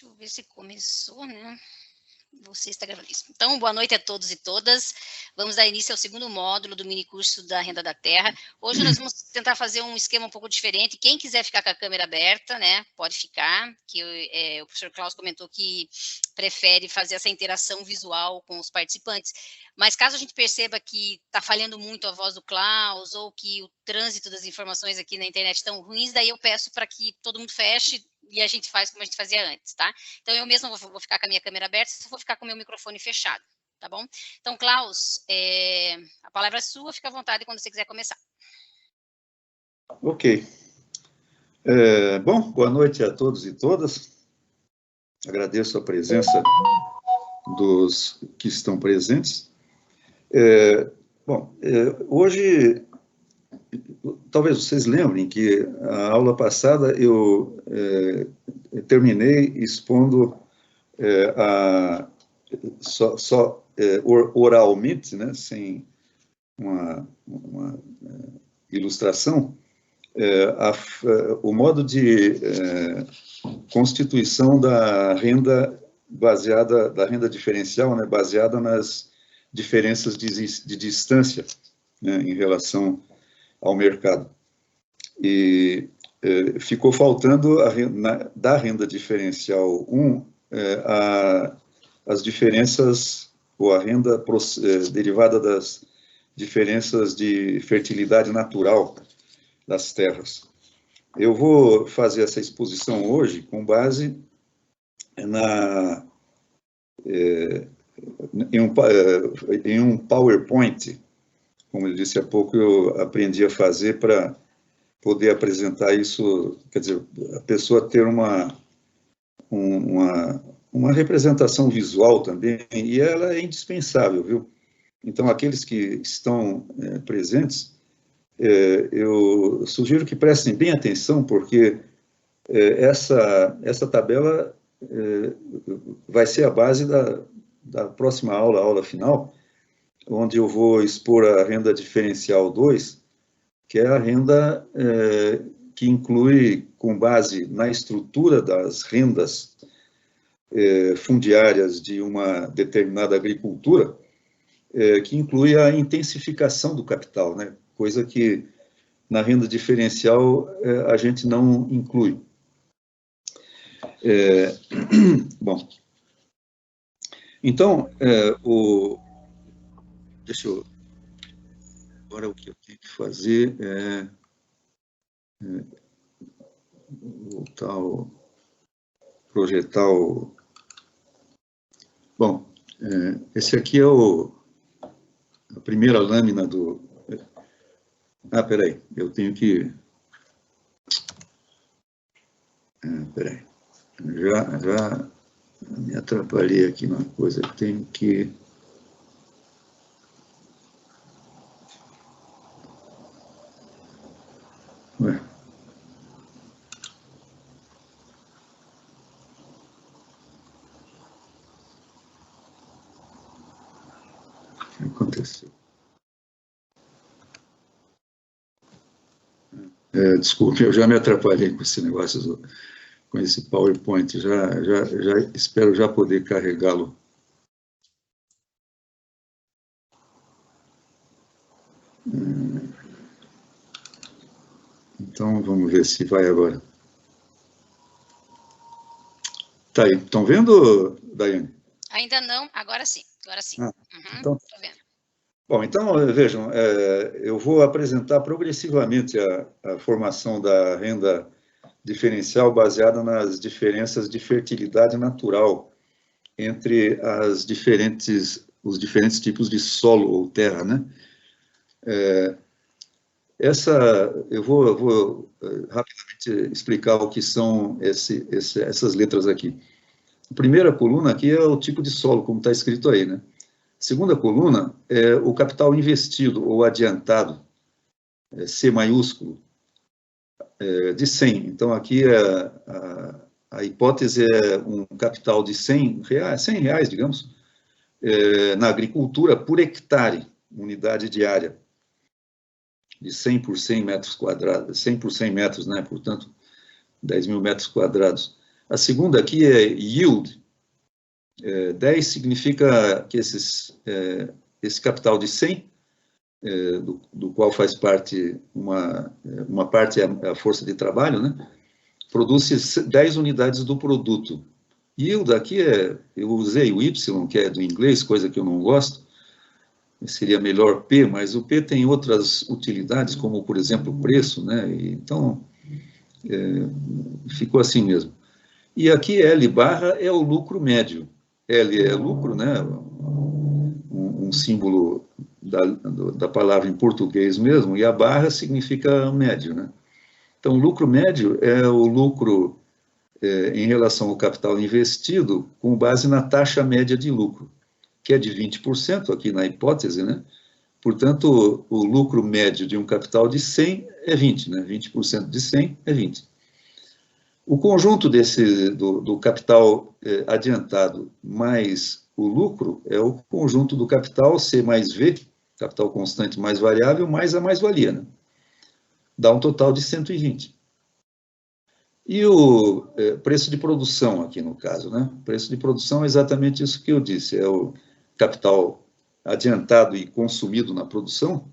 Deixa eu ver se começou, né? Você está gravando isso. Então, boa noite a todos e todas. Vamos dar início ao segundo módulo do minicurso da Renda da Terra. Hoje nós vamos tentar fazer um esquema um pouco diferente. Quem quiser ficar com a câmera aberta, né, pode ficar, que o professor Klaus comentou que prefere fazer essa interação visual com os participantes. Mas caso a gente perceba que está falhando muito a voz do Klaus ou que o trânsito das informações aqui na internet estão ruins, daí eu peço para que todo mundo feche e a gente faz como a gente fazia antes, tá? Então, eu mesma vou ficar com a minha câmera aberta, só vou ficar com o meu microfone fechado, tá bom? Então, Klaus, a palavra é sua, fica à vontade quando você quiser começar. Ok. Bom, boa noite a todos e todas. Agradeço a presença dos que estão presentes. Hoje, talvez vocês lembrem que a aula passada eu terminei expondo oralmente, né, sem uma ilustração, o modo de constituição da renda da renda diferencial, né, baseada nas diferenças de distância, né, em relação ao mercado. E ficou faltando da renda diferencial 1 as diferenças, ou a renda derivada das diferenças de fertilidade natural das terras. Eu vou fazer essa exposição hoje com base em um PowerPoint, como eu disse há pouco, eu aprendi a fazer para poder apresentar isso, quer dizer, a pessoa ter uma representação visual também, e ela é indispensável, viu? Então, aqueles que estão presentes, eu sugiro que prestem bem atenção, porque essa tabela vai ser a base da próxima aula, a aula final, onde eu vou expor a renda diferencial 2, que é a renda que inclui, com base na estrutura das rendas fundiárias de uma determinada agricultura, que inclui a intensificação do capital, né? Coisa que na renda diferencial a gente não inclui. Bom, então, deixa eu... Agora o que eu tenho que fazer é voltar projetar o... Bom, esse aqui é a primeira lâmina do... peraí, eu tenho que... peraí, já me atrapalhei aqui numa coisa, eu tenho que... Ué. O que aconteceu? Desculpe, eu já me atrapalhei com esse negócio, com esse PowerPoint, já espero já poder carregá-lo. Então, vamos ver se vai agora. Tá aí, estão vendo, Daiane? Ainda não, agora sim, agora sim. Então, tô vendo. Bom, então, vejam, eu vou apresentar progressivamente a formação da renda diferencial baseada nas diferenças de fertilidade natural entre os diferentes tipos de solo ou terra, né? Eu vou rapidamente explicar o que são essas letras aqui. A primeira coluna aqui é o tipo de solo, como está escrito aí, né? A segunda coluna é o capital investido ou adiantado, C maiúsculo, de 100. Então, aqui a hipótese é um capital de 100 reais, digamos, na agricultura por hectare, unidade diária, de 100 por 100 metros quadrados, 100 por 100 metros, né? Portanto, 10 mil metros quadrados. A segunda aqui é yield. 10 significa que esse capital de 100, do qual faz parte uma parte é a força de trabalho, né? Produz 10 unidades do produto. Yield aqui eu usei o Y, que é do inglês, coisa que eu não gosto, seria melhor P, mas o P tem outras utilidades, como, por exemplo, o preço, né? Então, ficou assim mesmo. E aqui L barra é o lucro médio. L é lucro, né? Um símbolo da palavra em português mesmo, e a barra significa médio, né? Então, o lucro médio é o lucro em relação ao capital investido com base na taxa média de lucro, que é de 20% aqui na hipótese, né? Portanto, o lucro médio de um capital de 100 é 20, né? 20% de 100 é 20. O conjunto do capital adiantado mais o lucro é o conjunto do capital C mais V, capital constante mais variável, mais a mais-valia, né? Dá um total de 120. E o preço de produção aqui no caso, né? O preço de produção é exatamente isso que eu disse, é o capital adiantado e consumido na produção,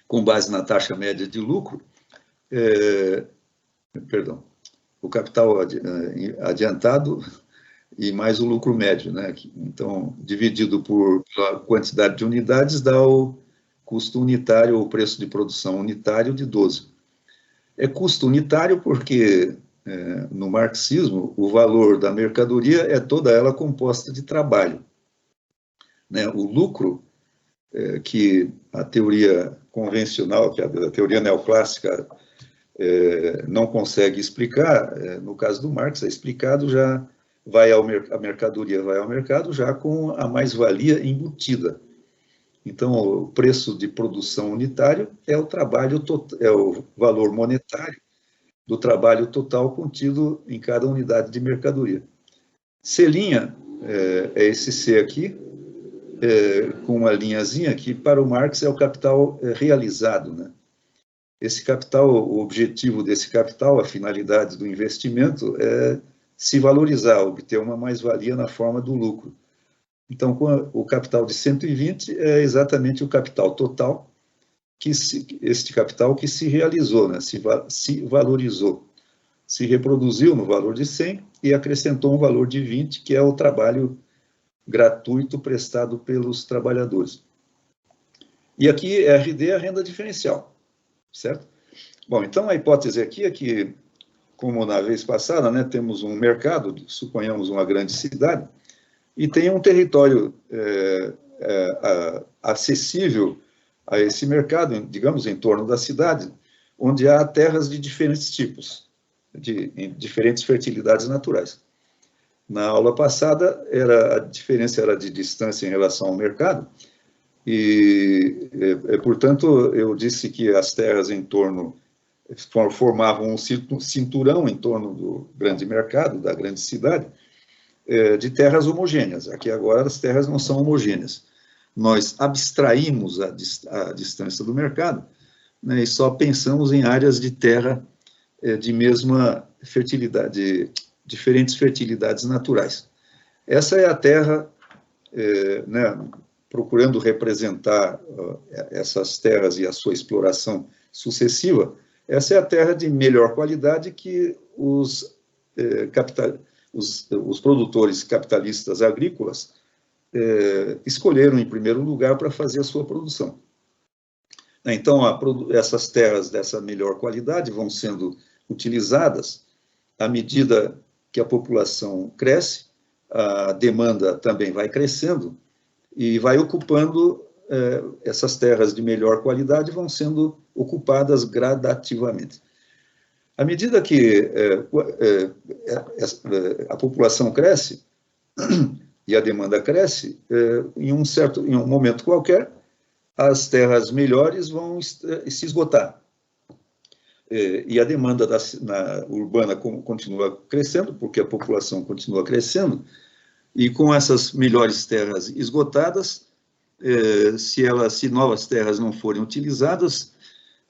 com base na taxa média de lucro, o capital adiantado e mais o lucro médio, né? Então, dividido pela quantidade de unidades, dá o custo unitário, ou preço de produção unitário de 12. É custo unitário porque, no marxismo, o valor da mercadoria é toda ela composta de trabalho, né? O lucro, que a teoria convencional, que a teoria neoclássica não consegue explicar, no caso do Marx, é explicado já, a mercadoria vai ao mercado já com a mais-valia embutida. Então, o preço de produção unitário é o trabalho, é o valor monetário do trabalho total contido em cada unidade de mercadoria. C' é esse C aqui, com uma linhazinha que para o Marx é o capital realizado, né? Esse capital, o objetivo desse capital, a finalidade do investimento é se valorizar, obter uma mais-valia na forma do lucro. Então, o capital de 120 é exatamente o capital total, este capital que se realizou, né? Se valorizou, se reproduziu no valor de 100 e acrescentou um valor de 20, que é o trabalho gratuito prestado pelos trabalhadores. E aqui, RD é a renda diferencial, certo? Bom, então a hipótese aqui é que, como na vez passada, né, temos um mercado, suponhamos uma grande cidade, e tem um território acessível a esse mercado, digamos, em torno da cidade, onde há terras de diferentes tipos, de diferentes fertilidades naturais. Na aula passada, a diferença era de distância em relação ao mercado, e, portanto, eu disse que as terras em torno formavam um cinturão em torno do grande mercado, da grande cidade, de terras homogêneas. Aqui agora as terras não são homogêneas. Nós abstraímos a distância do mercado, né, e só pensamos em áreas de terra de mesma fertilidade, diferentes fertilidades naturais. Essa é a terra, né, procurando representar essas terras e a sua exploração sucessiva, essa é a terra de melhor qualidade que os produtores capitalistas agrícolas escolheram em primeiro lugar para fazer a sua produção. Então, essas terras dessa melhor qualidade vão sendo utilizadas à medida que a população cresce, a demanda também vai crescendo e vai ocupando, essas terras de melhor qualidade vão sendo ocupadas gradativamente. À medida que a população cresce e a demanda cresce, em um momento qualquer, as terras melhores vão se esgotar. E a demanda urbana continua crescendo, porque a população continua crescendo, e com essas melhores terras esgotadas, se novas terras não forem utilizadas,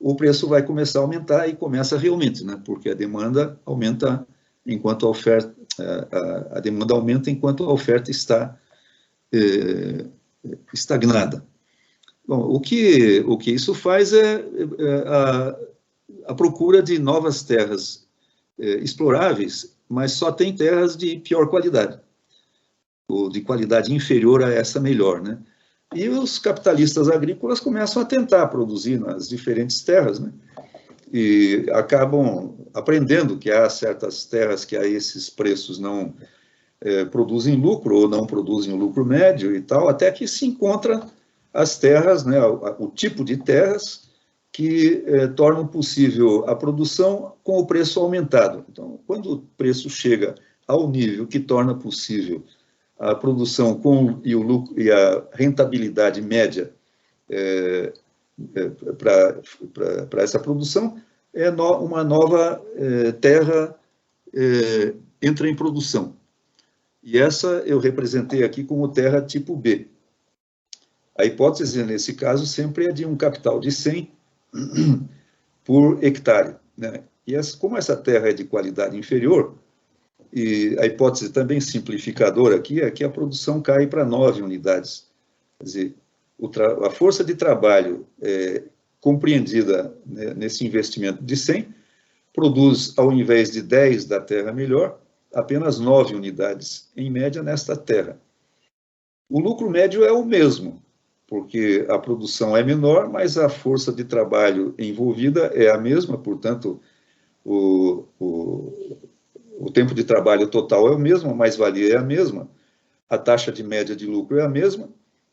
o preço vai começar a aumentar e começa realmente, né? Porque a demanda aumenta enquanto a oferta, a demanda aumenta enquanto a oferta está estagnada. Bom, o que isso faz é a procura de novas terras exploráveis, mas só tem terras de pior qualidade, ou de qualidade inferior a essa melhor, né? E os capitalistas agrícolas começam a tentar produzir nas diferentes terras, né? E acabam aprendendo que há certas terras que a esses preços não produzem lucro, ou não produzem o lucro médio e tal, até que se encontra as terras, né, o tipo de terras que tornam possível a produção com o preço aumentado. Então, quando o preço chega ao nível que torna possível a produção e o lucro e a rentabilidade média para essa produção, uma nova terra entra em produção. E essa eu representei aqui como terra tipo B. A hipótese, nesse caso, sempre é de um capital de 100 por hectare, né? E como essa terra é de qualidade inferior, e a hipótese também simplificadora aqui é que a produção cai para 9 unidades. Quer dizer, a força de trabalho compreendida, né, nesse investimento de 100, produz, ao invés de 10 da terra melhor, apenas 9 unidades, em média, nesta terra. O lucro médio é o mesmo, porque a produção é menor, mas a força de trabalho envolvida é a mesma, portanto, o tempo de trabalho total é o mesmo, a mais-valia é a mesma, a taxa de média de lucro é a mesma.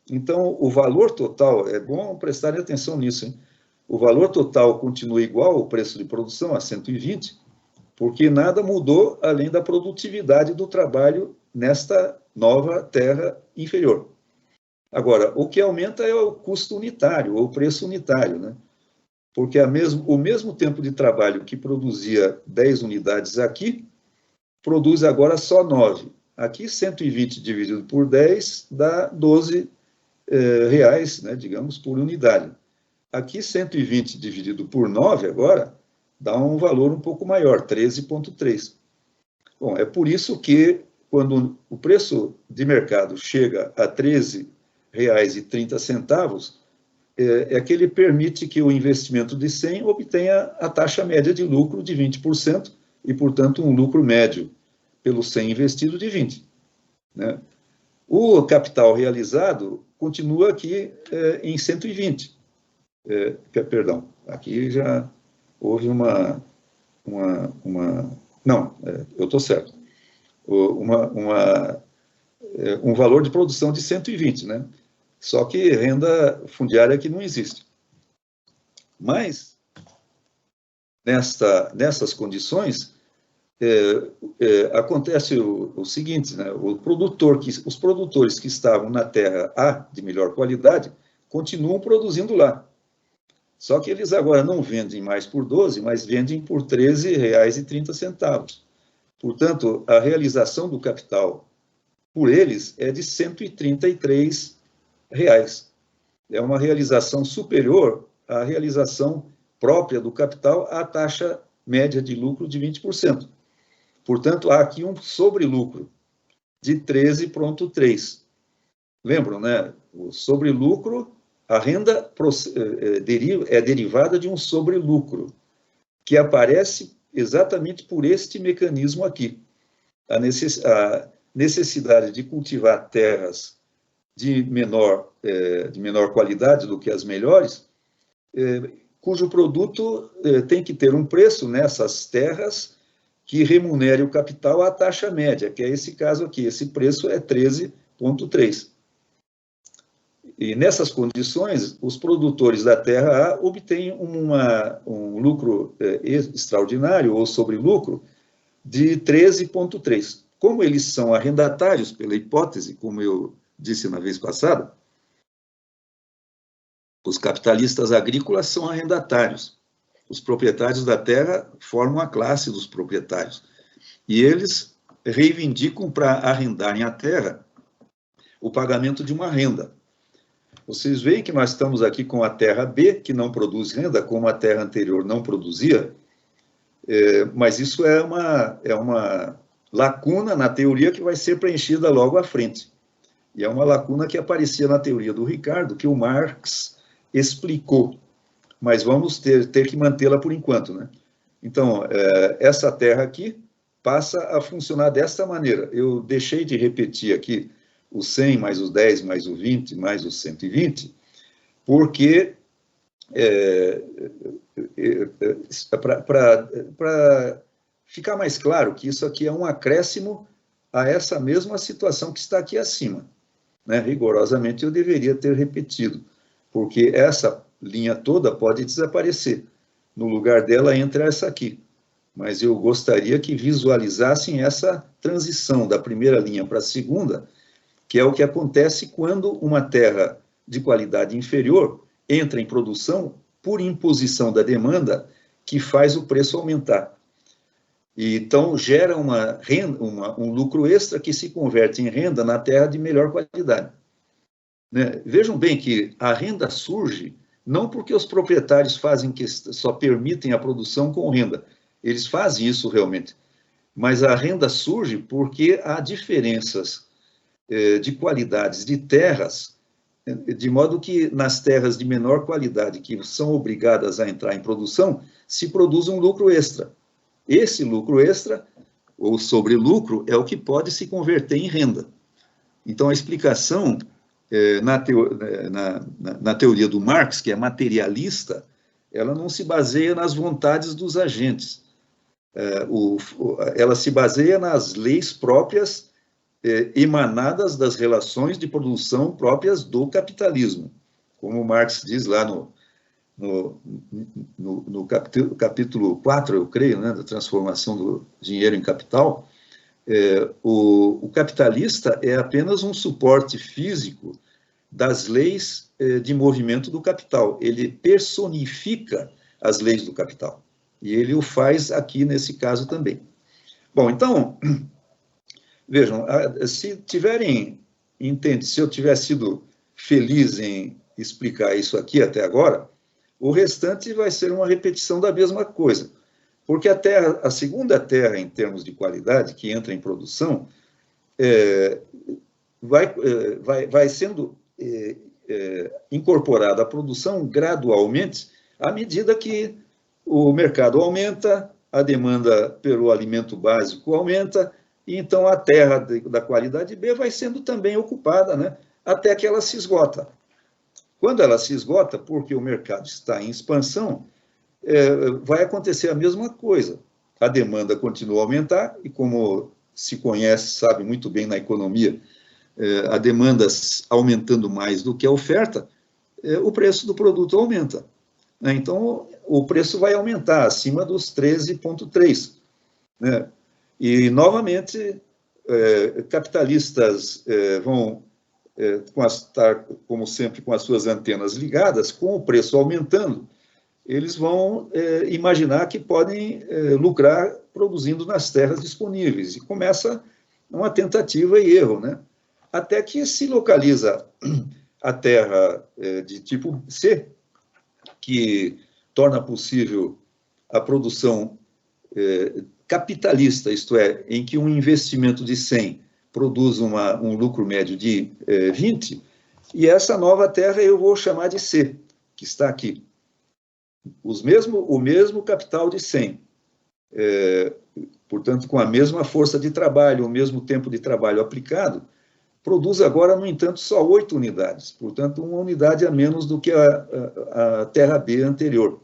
Então, o valor total, é bom prestarem atenção nisso, hein? O valor total continua igual ao preço de produção, a 120, porque nada mudou além da produtividade do trabalho nesta nova terra inferior. Agora, o que aumenta é o custo unitário, ou o preço unitário, né? Porque o mesmo tempo de trabalho que produzia 10 unidades aqui, produz agora só 9. Aqui, 120 dividido por 10 dá 12 reais, né, digamos, por unidade. Aqui, 120 dividido por 9 agora, dá um valor um pouco maior, 13,3. Bom, é por isso que, quando o preço de mercado chega a R$ 13,30, é que ele permite que o investimento de 100 obtenha a taxa média de lucro de 20% e, portanto, um lucro médio pelo 100 investido de 20. Né? O capital realizado continua aqui em 120. Perdão, aqui já houve não, eu estou certo. Um valor de produção de 120, né? Só que renda fundiária que não existe. Mas, nessas condições, acontece o seguinte, né? Os produtores que estavam na terra A de melhor qualidade continuam produzindo lá. Só que eles agora não vendem mais por 12, mas vendem por R$ 13,30. Portanto, a realização do capital por eles é de R$ 133. É uma realização superior à realização própria do capital à taxa média de lucro de 20%. Portanto, há aqui um sobrelucro de 13,3. Lembram, né? O sobrelucro, a renda é derivada de um sobrelucro, que aparece exatamente por este mecanismo aqui. A necessidade de cultivar terras de menor qualidade do que as melhores, cujo produto tem que ter um preço nessas terras que remunere o capital à taxa média, que é esse caso aqui. Esse preço é 13,3. E nessas condições, os produtores da terra A obtêm um lucro extraordinário ou sobrelucro de 13,3. Como eles são arrendatários, pela hipótese, como eu disse na vez passada, os capitalistas agrícolas são arrendatários. Os proprietários da terra formam a classe dos proprietários. E eles reivindicam para arrendarem a terra o pagamento de uma renda. Vocês veem que nós estamos aqui com a terra B, que não produz renda, como a terra anterior não produzia, mas isso é uma lacuna na teoria que vai ser preenchida logo à frente. E é uma lacuna que aparecia na teoria do Ricardo, que o Marx explicou, mas vamos ter que mantê-la por enquanto, né? Então, essa terra aqui passa a funcionar desta maneira. Eu deixei de repetir aqui o 100 mais o 10 mais o 20 mais o 120, porque para ficar mais claro que isso aqui é um acréscimo a essa mesma situação que está aqui acima, né? Rigorosamente eu deveria ter repetido, porque essa linha toda pode desaparecer. No lugar dela entra essa aqui. Mas eu gostaria que visualizassem essa transição da primeira linha para a segunda, que é o que acontece quando uma terra de qualidade inferior entra em produção por imposição da demanda, que faz o preço aumentar. E, então, gera um lucro extra que se converte em renda na terra de melhor qualidade. Né? Vejam bem que a renda surge não porque os proprietários só permitem a produção com renda. Eles fazem isso realmente. Mas a renda surge porque há diferenças de qualidades de terras, de modo que nas terras de menor qualidade, que são obrigadas a entrar em produção, se produz um lucro extra. Esse lucro extra, ou sobrelucro, é o que pode se converter em renda. Então, a explicação na teoria do Marx, que é materialista, ela não se baseia nas vontades dos agentes. Ela se baseia nas leis próprias emanadas das relações de produção próprias do capitalismo. Como Marx diz lá no capítulo 4, eu creio, né, da transformação do dinheiro em capital, o capitalista é apenas um suporte físico das leis de movimento do capital. Ele personifica as leis do capital. E ele o faz aqui nesse caso também. Bom, então, vejam, se eu tiver sido feliz em explicar isso aqui até agora, o restante vai ser uma repetição da mesma coisa. Porque a segunda terra, em termos de qualidade, que entra em produção, vai sendo incorporada à produção gradualmente, à medida que o mercado aumenta, a demanda pelo alimento básico aumenta, e então a terra da qualidade B vai sendo também ocupada, né, até que ela se esgota. Quando ela se esgota, porque o mercado está em expansão, vai acontecer a mesma coisa. A demanda continua a aumentar, e como se conhece, sabe muito bem na economia, a demanda aumentando mais do que a oferta, o preço do produto aumenta. Então, o preço vai aumentar acima dos 13,3. Né? E, novamente, capitalistas vão estar, como sempre, com as suas antenas ligadas, com o preço aumentando, eles vão imaginar que podem lucrar produzindo nas terras disponíveis. E começa uma tentativa e erro, né? Até que se localiza a terra de tipo C, que torna possível a produção capitalista, isto é, em que um investimento de 100 produz um lucro médio de 20, e essa nova terra eu vou chamar de C, que está aqui. O mesmo capital de 100, portanto, com a mesma força de trabalho, o mesmo tempo de trabalho aplicado, produz agora, no entanto, só 8 unidades, portanto, uma unidade a menos do que a terra B anterior.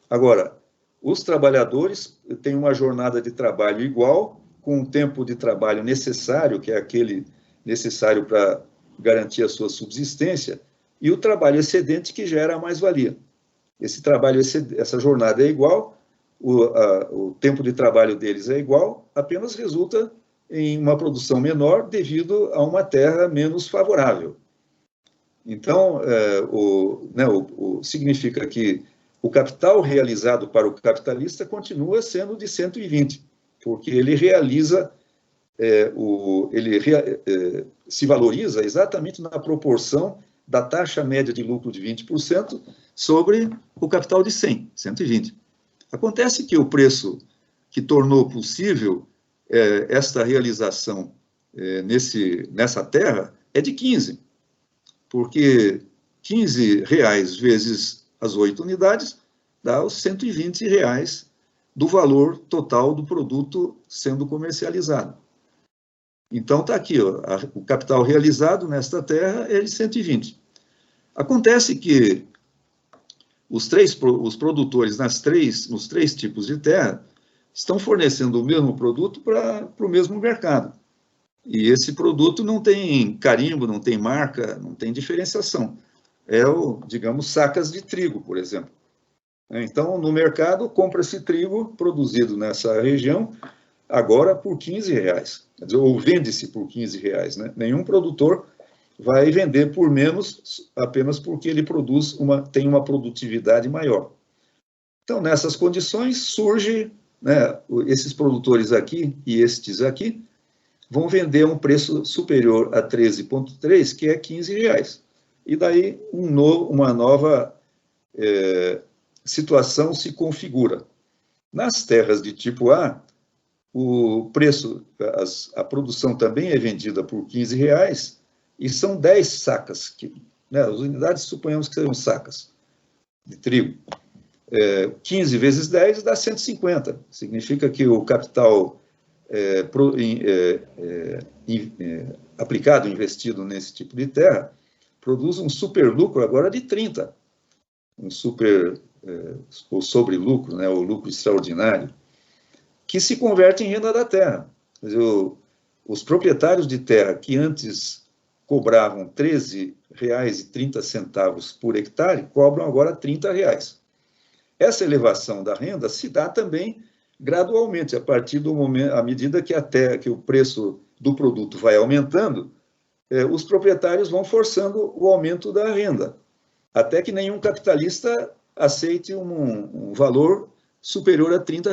Agora, os trabalhadores têm uma jornada de trabalho igual, com um tempo de trabalho necessário, que é aquele necessário para garantir a sua subsistência, e o trabalho excedente que gera a mais-valia. Essa jornada é igual, o tempo de trabalho deles é igual, apenas resulta em uma produção menor devido a uma terra menos favorável. Então, significa que o capital realizado para o capitalista continua sendo de 120, porque ele se valoriza exatamente na proporção da taxa média de lucro de 20% sobre o capital de 100, 120. Acontece que o preço que tornou possível esta realização nessa terra é de 15, porque 15 reais vezes as 8 unidades dá os 120 reais do valor total do produto sendo comercializado. Então, está aqui, ó, o capital realizado nesta terra é de 120. Acontece que os produtores nos três tipos de terra estão fornecendo o mesmo produto para o mesmo mercado. E esse produto não tem carimbo, não tem marca, não tem diferenciação. Digamos, sacas de trigo, por exemplo. Então, no mercado, compra-se trigo produzido nessa região, agora por 15 reais. Quer dizer, ou vende-se por 15 reais. Né? Nenhum produtor vai vender por menos apenas porque ele tem uma produtividade maior. Então, nessas condições, surge, né, esses produtores aqui e estes aqui vão vender a um preço superior a 13,3, que é 15 reais. E daí uma nova situação se configura. Nas terras de tipo A, o preço, a produção também é vendida por 15 reais e são 10 sacas, né, as unidades suponhamos que sejam sacas de trigo. 15 vezes 10 dá 150, significa que o capital aplicado, investido nesse tipo de terra, produz um super lucro agora de 30, ou sobre lucro, né, o lucro extraordinário, que se converte em renda da terra. Quer dizer, os proprietários de terra que antes cobravam R$ 13,30 por hectare, cobram agora R$ 30. Essa elevação da renda se dá também gradualmente, a partir do momento, à medida que o preço do produto vai aumentando, os proprietários vão forçando o aumento da renda, até que nenhum capitalista aceite um valor superior a R$ 30.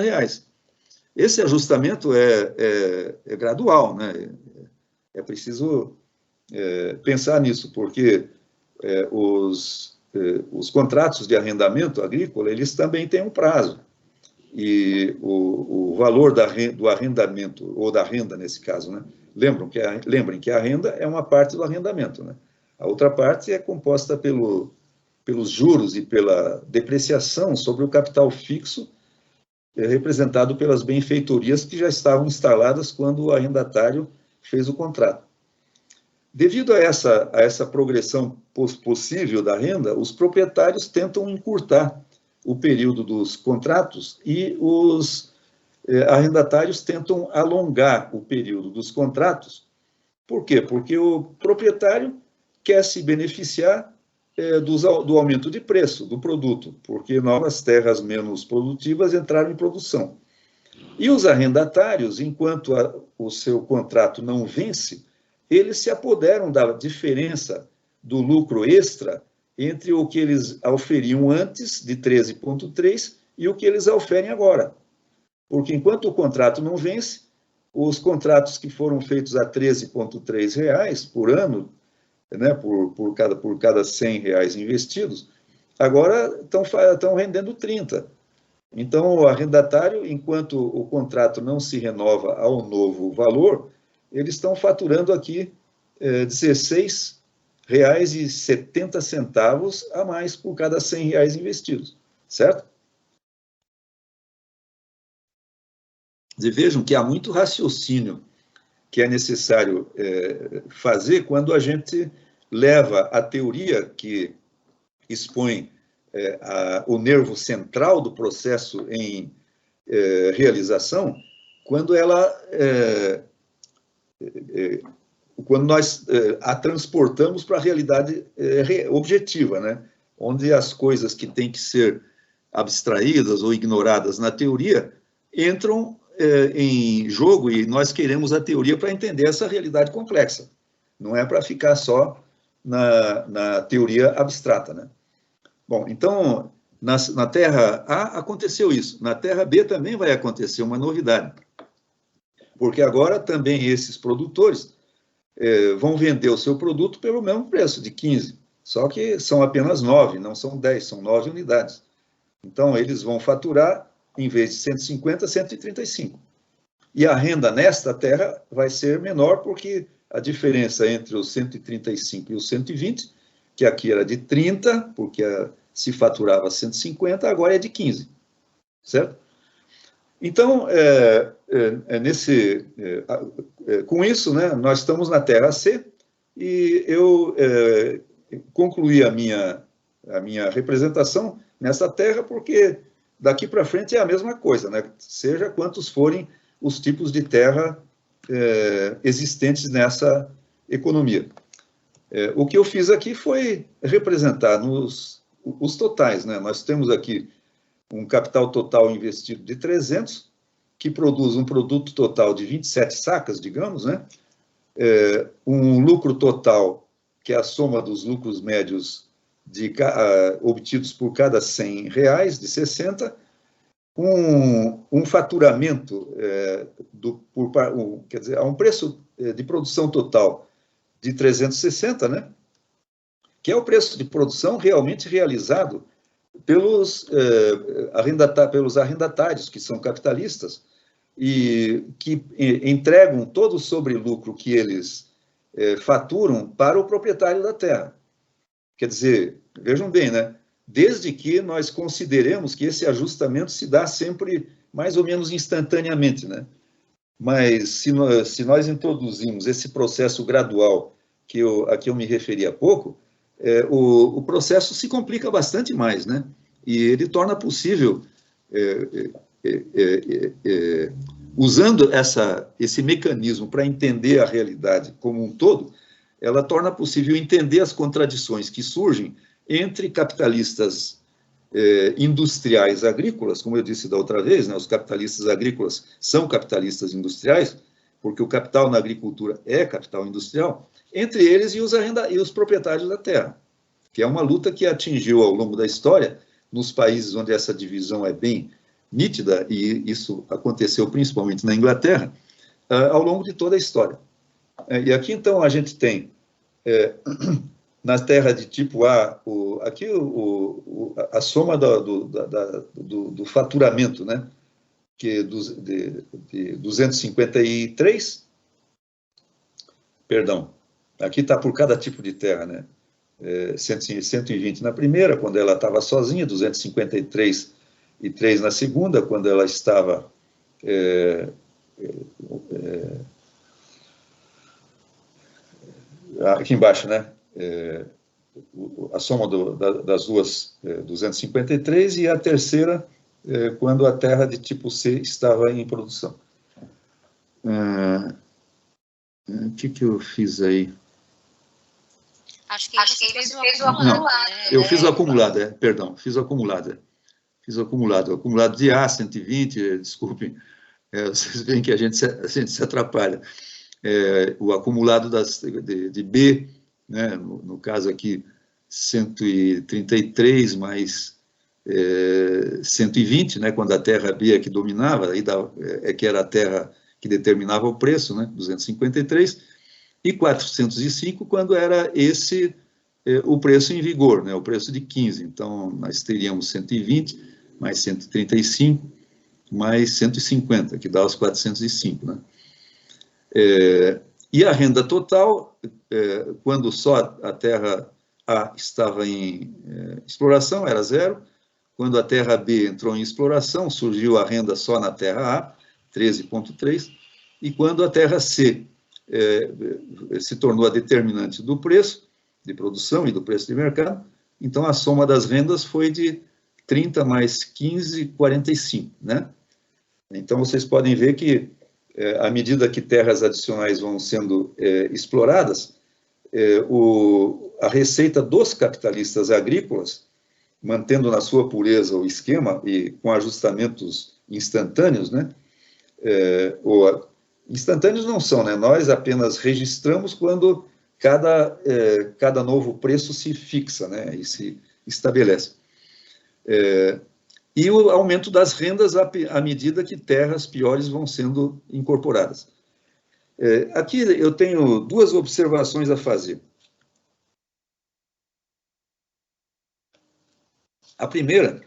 Esse ajustamento é gradual, né? É preciso pensar nisso, porque os contratos de arrendamento agrícola, eles também têm um prazo. E o valor do arrendamento, ou da renda nesse caso, né? Lembrem que a renda é uma parte do arrendamento, né? A outra parte é composta pelos juros e pela depreciação sobre o capital fixo, representado pelas benfeitorias que já estavam instaladas quando o arrendatário fez o contrato. Devido a essa progressão possível da renda, os proprietários tentam encurtar o período dos contratos e os arrendatários tentam alongar o período dos contratos. Por quê? Porque o proprietário quer se beneficiar do aumento de preço do produto, porque novas terras menos produtivas entraram em produção. E os arrendatários, enquanto o seu contrato não vence, eles se apoderam da diferença do lucro extra entre o que eles auferiam antes, de 13,3, e o que eles auferem agora. Porque enquanto o contrato não vence, os contratos que foram feitos a R$ 13,3 por ano, né, por cada 100 reais investidos, agora estão rendendo 30. Então, o arrendatário, enquanto o contrato não se renova ao novo valor, eles estão faturando aqui R$ 16,70 a mais por cada 100 reais investidos, certo? E vejam que há muito raciocínio que é necessário fazer quando a gente leva a teoria que expõe o nervo central do processo em realização, quando nós a transportamos para a realidade objetiva, né? Onde as coisas que têm que ser abstraídas ou ignoradas na teoria entram em jogo, e nós queremos a teoria para entender essa realidade complexa. Não é para ficar só na teoria abstrata, né? Bom, então, na Terra A aconteceu isso. Na Terra B também vai acontecer uma novidade. Porque agora também esses produtores vão vender o seu produto pelo mesmo preço, de 15. Só que são apenas 9, não são 10, são 9 unidades. Então, eles vão faturar, em vez de 150, 135. E a renda nesta terra vai ser menor, porque a diferença entre os 135 e os 120, que aqui era de 30, porque se faturava 150, agora é de 15, certo? Então, com isso, né, nós estamos na terra C, e eu concluí a minha representação nessa terra, porque daqui para frente é a mesma coisa, né? Seja quantos forem os tipos de terra existentes nessa economia. O que eu fiz aqui foi representar os totais, né? Nós temos aqui um capital total investido de 300, que produz um produto total de 27 sacas, digamos, né? Um lucro total, que é a soma dos lucros médios obtidos por cada R$100, de 60, um faturamento, quer dizer, a um preço de produção total de 360, né? Que é o preço de produção realmente realizado pelos arrendatários, que são capitalistas, e que entregam todo o sobrelucro que eles faturam para o proprietário da terra. Quer dizer, vejam bem, né? Desde que nós consideremos que esse ajustamento se dá sempre mais ou menos instantaneamente, né? Mas se nós introduzimos esse processo gradual a que eu me referi há pouco, o processo se complica bastante mais, né? E ele torna possível, usando esse mecanismo para entender a realidade como um todo, ela torna possível entender as contradições que surgem entre capitalistas industriais agrícolas, como eu disse da outra vez, né? Os capitalistas agrícolas são capitalistas industriais, porque o capital na agricultura é capital industrial, entre eles e os proprietários da terra, que é uma luta que atingiu ao longo da história, nos países onde essa divisão é bem nítida, e isso aconteceu principalmente na Inglaterra, ao longo de toda a história. E aqui, então, a gente tem, na terra de tipo A, aqui a soma do faturamento, né? Que de 253, perdão, aqui está por cada tipo de terra, né? 120 na primeira, quando ela estava sozinha, 253 e 3 na segunda, quando ela estava aqui embaixo, né? A soma das duas, 253, e a terceira, quando a terra de tipo C estava em produção. O que eu fiz aí? Acho que você fez o acumulado. Não, eu fiz o acumulado, perdão, fiz o acumulado. Fiz o acumulado de A, 120, desculpem, vocês veem que a gente se atrapalha. O acumulado de B, né, no caso aqui, 133 mais 120, né, quando a terra B é que dominava, aí que era a terra que determinava o preço, né, 253, e 405 quando era o preço em vigor, né, o preço de 15. Então, nós teríamos 120 mais 135 mais 150, que dá os 405, né? E a renda total, quando só a terra A estava em exploração, era 0. Quando a terra B entrou em exploração, surgiu a renda só na terra A, 13,3. E quando a terra C se tornou a determinante do preço de produção e do preço de mercado, então a soma das rendas foi de 30 mais 15, 45, né? Então, vocês podem ver que, à medida que terras adicionais vão sendo exploradas, a receita dos capitalistas agrícolas, mantendo na sua pureza o esquema e com ajustamentos instantâneos, né? Instantâneos não são, né? Nós apenas registramos quando cada novo preço se fixa, né? E se estabelece. E o aumento das rendas à medida que terras piores vão sendo incorporadas. Aqui eu tenho duas observações a fazer. A primeira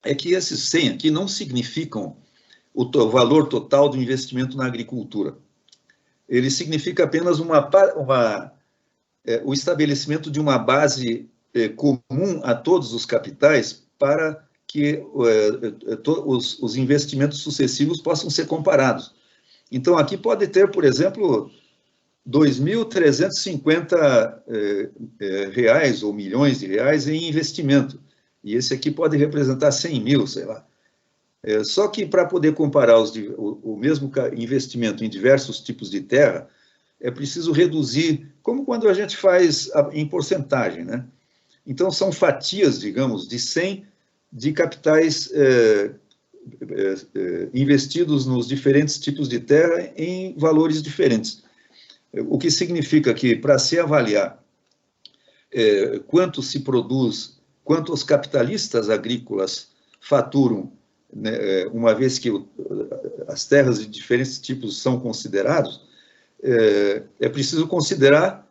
é que esses 100 aqui não significam o valor total do investimento na agricultura. Ele significa apenas o estabelecimento de uma base comum a todos os capitais para que os investimentos sucessivos possam ser comparados. Então, aqui pode ter, por exemplo, 2.350 reais ou milhões de reais em investimento. E esse aqui pode representar 100 mil, sei lá. Só que para poder comparar o mesmo investimento em diversos tipos de terra, é preciso reduzir, como quando a gente faz em porcentagem, né? Então, são fatias, digamos, de 100 de capitais investidos nos diferentes tipos de terra em valores diferentes. O que significa que, para se avaliar quanto se produz, quanto os capitalistas agrícolas faturam, né, uma vez que as terras de diferentes tipos são considerados, é preciso considerar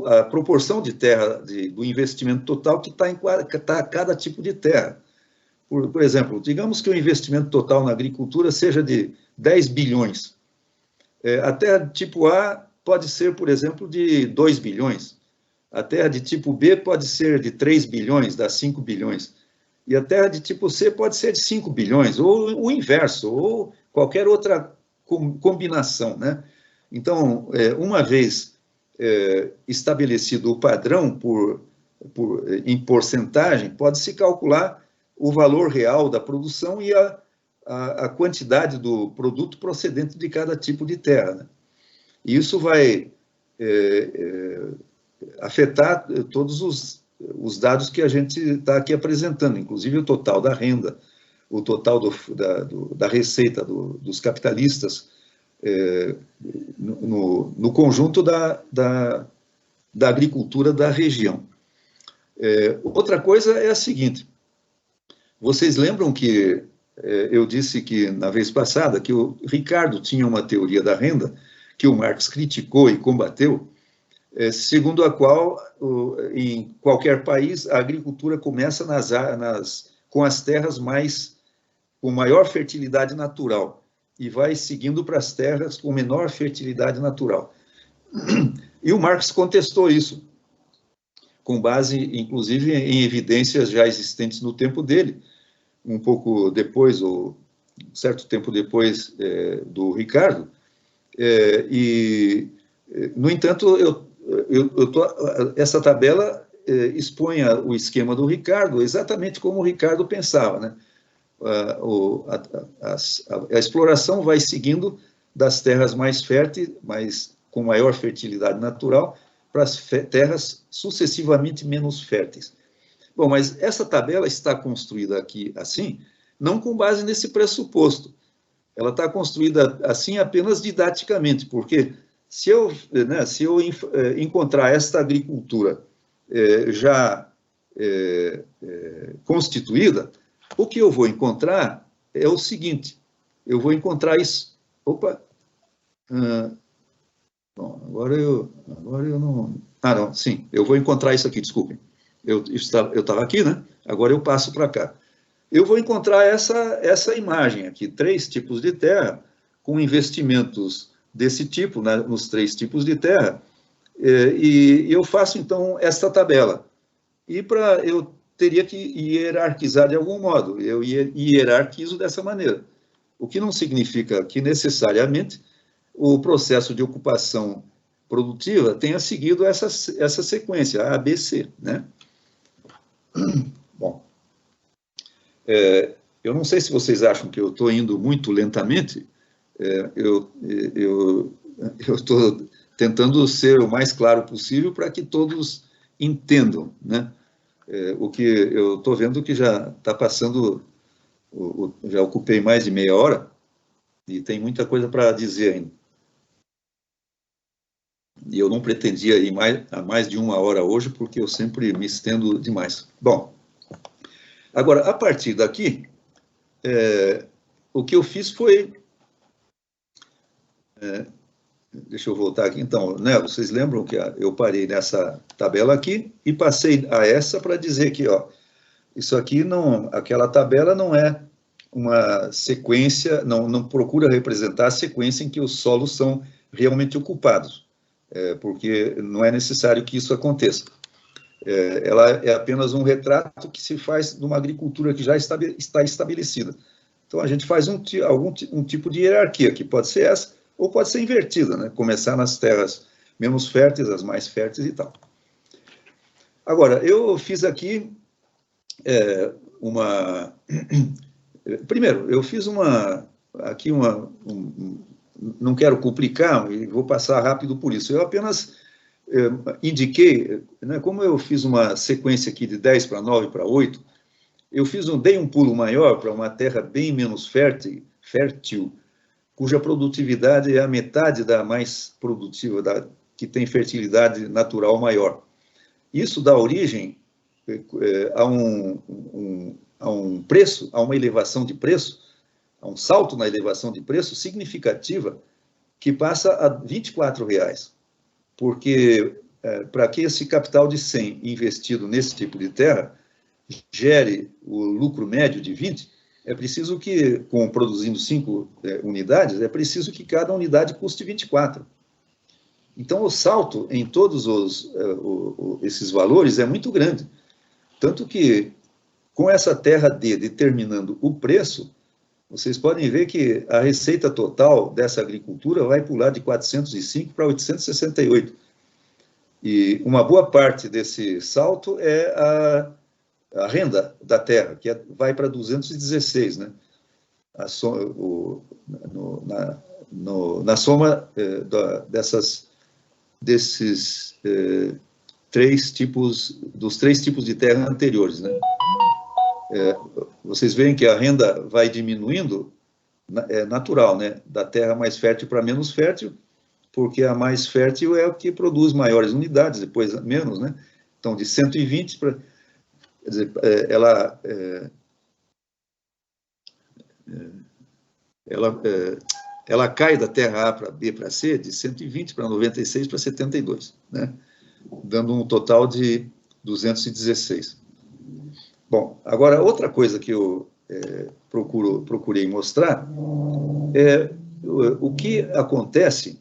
a proporção de terra, do investimento total que está em cada tipo de terra. Por exemplo, digamos que o investimento total na agricultura seja de 10 bilhões. A terra de tipo A pode ser, por exemplo, de 2 bilhões. A terra de tipo B pode ser de 3 bilhões, dá 5 bilhões. E a terra de tipo C pode ser de 5 bilhões, ou o inverso, ou qualquer outra combinação, né? Então, uma vez estabelecido o padrão em porcentagem, pode-se calcular o valor real da produção e a quantidade do produto procedente de cada tipo de terra, né? E isso vai afetar todos os dados que a gente está aqui apresentando, inclusive o total da renda, o total da receita dos capitalistas, no conjunto da agricultura da região. Outra coisa é a seguinte: vocês lembram que eu disse que, na vez passada, que o Ricardo tinha uma teoria da renda que o Marx criticou e combateu, segundo a qual, em qualquer país, a agricultura começa com as terras com maior fertilidade natural e vai seguindo para as terras com menor fertilidade natural. E o Marx contestou isso, com base, inclusive, em evidências já existentes no tempo dele, um pouco depois, ou um certo tempo depois do Ricardo. No entanto, essa tabela expõe o esquema do Ricardo exatamente como o Ricardo pensava, né? A exploração vai seguindo das terras mais férteis, com maior fertilidade natural, para as terras sucessivamente menos férteis. Bom, mas essa tabela está construída aqui assim, não com base nesse pressuposto. Ela está construída assim apenas didaticamente, porque se eu encontrar esta agricultura já constituída, o que eu vou encontrar é o seguinte: eu vou encontrar isso. Opa! Bom, agora eu não. Não, sim, eu vou encontrar isso aqui, desculpem. Eu estava aqui, né? Agora eu passo para cá. Eu vou encontrar essa imagem aqui: 3 tipos de terra, com investimentos desse tipo, né, nos 3 tipos de terra, e eu faço, então, esta tabela. E eu teria que hierarquizar de algum modo, eu hierarquizo dessa maneira, o que não significa que, necessariamente, o processo de ocupação produtiva tenha seguido essa sequência, A, B, C, né? Bom, eu não sei se vocês acham que eu estou indo muito lentamente. Eu estou tentando ser o mais claro possível para que todos entendam, né? O que eu estou vendo que já está passando, já ocupei mais de meia hora e tem muita coisa para dizer ainda. E eu não pretendia ir a mais de 1 hora hoje, porque eu sempre me estendo demais. Bom, agora, a partir daqui, o que eu fiz foi... deixa eu voltar aqui, então, né? Vocês lembram que eu parei nessa tabela aqui e passei a essa para dizer que, ó, isso aqui não, aquela tabela não é uma sequência, não procura representar a sequência em que os solos são realmente ocupados, porque não é necessário que isso aconteça. Ela é apenas um retrato que se faz de uma agricultura que já está estabelecida. Então, a gente faz um tipo de hierarquia, que pode ser essa, ou pode ser invertida, né? Começar nas terras menos férteis, as mais férteis e tal. Agora, eu fiz aqui Primeiro, eu fiz não quero complicar, e vou passar rápido por isso. Eu apenas indiquei, né, como eu fiz uma sequência aqui de 10 para 9 para 8, dei um pulo maior para uma terra bem menos fértil, cuja produtividade é a metade da mais produtiva, que tem fertilidade natural maior. Isso dá origem a um preço, a uma elevação de preço, a um salto na elevação de preço significativa, que passa a R$ 24, porque para que esse capital de 100 investido nesse tipo de terra gere o lucro médio de 20, é preciso que, produzindo 5 unidades, é preciso que cada unidade custe 24. Então, o salto em todos esses valores é muito grande. Tanto que, com essa terra D determinando o preço, vocês podem ver que a receita total dessa agricultura vai pular de 405 para 868. E uma boa parte desse salto é a renda da terra, que vai para 216, né? Na soma desses dos três tipos de terra anteriores, né? Vocês veem que a renda vai diminuindo, é natural, né? Da terra mais fértil para menos fértil, porque a mais fértil é o que produz maiores unidades, depois menos, né? Então, de 120 para... Quer dizer, ela cai da terra A para B para C de 120 para 96 para 72, né? Dando um total de 216. Bom, agora, outra coisa que eu procurei mostrar é o que acontece.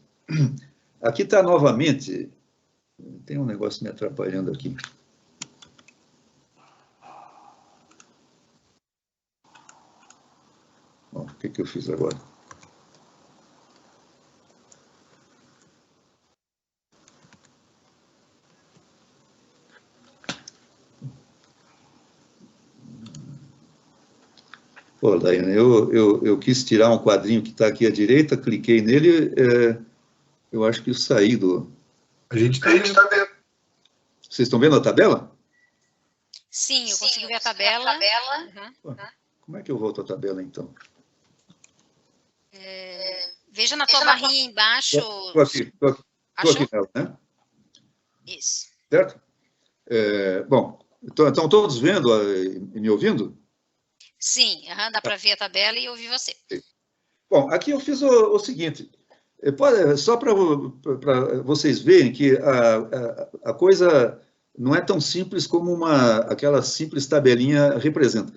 Aqui está novamente... Tem um negócio me atrapalhando aqui. Bom, o que eu fiz agora? Pô, Daiane, eu quis tirar um quadrinho que está aqui à direita, cliquei nele, eu acho que eu saí do... A gente está vendo. Vocês estão vendo a tabela? Sim, eu consigo ver a tabela. Uhum. Pô, como é que eu volto à tabela, então? Veja na tua barrinha embaixo. Estou aqui nela, né? Isso. Certo? Bom, estão todos vendo e me ouvindo? Sim, dá para ver a tabela e ouvir você. Bom, aqui eu fiz o seguinte, só para vocês verem que a coisa não é tão simples como aquela simples tabelinha representa.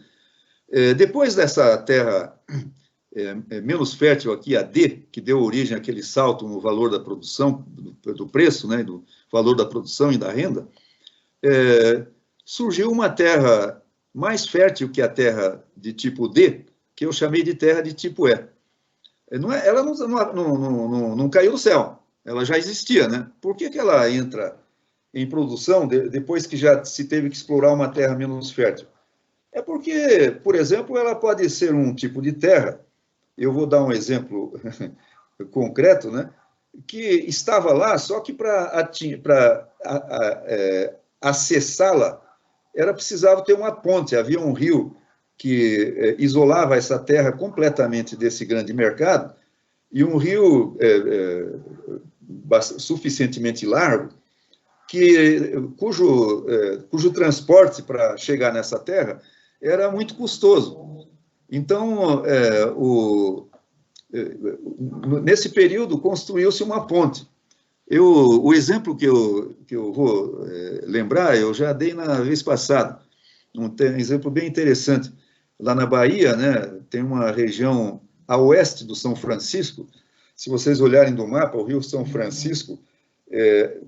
Depois dessa terra menos fértil aqui, a D, que deu origem àquele salto no valor da produção, do preço, né, do valor da produção e da renda, surgiu uma terra mais fértil que a terra de tipo D, que eu chamei de terra de tipo E. Ela não caiu do céu, ela já existia, né? Por que ela entra em produção depois que já se teve que explorar uma terra menos fértil? É porque, por exemplo, ela pode ser um tipo de terra, eu vou dar um exemplo concreto, né? Que estava lá, só que para acessá-la, precisava ter uma ponte, havia um rio que isolava essa terra completamente desse grande mercado, e um rio suficientemente largo, cujo transporte para chegar nessa terra era muito custoso. Então, nesse período, construiu-se uma ponte. O exemplo que eu vou lembrar, eu já dei na vez passada. exemplo bem interessante. Lá na Bahia, né, tem uma região a oeste do São Francisco. Se vocês olharem do mapa, o Rio São Francisco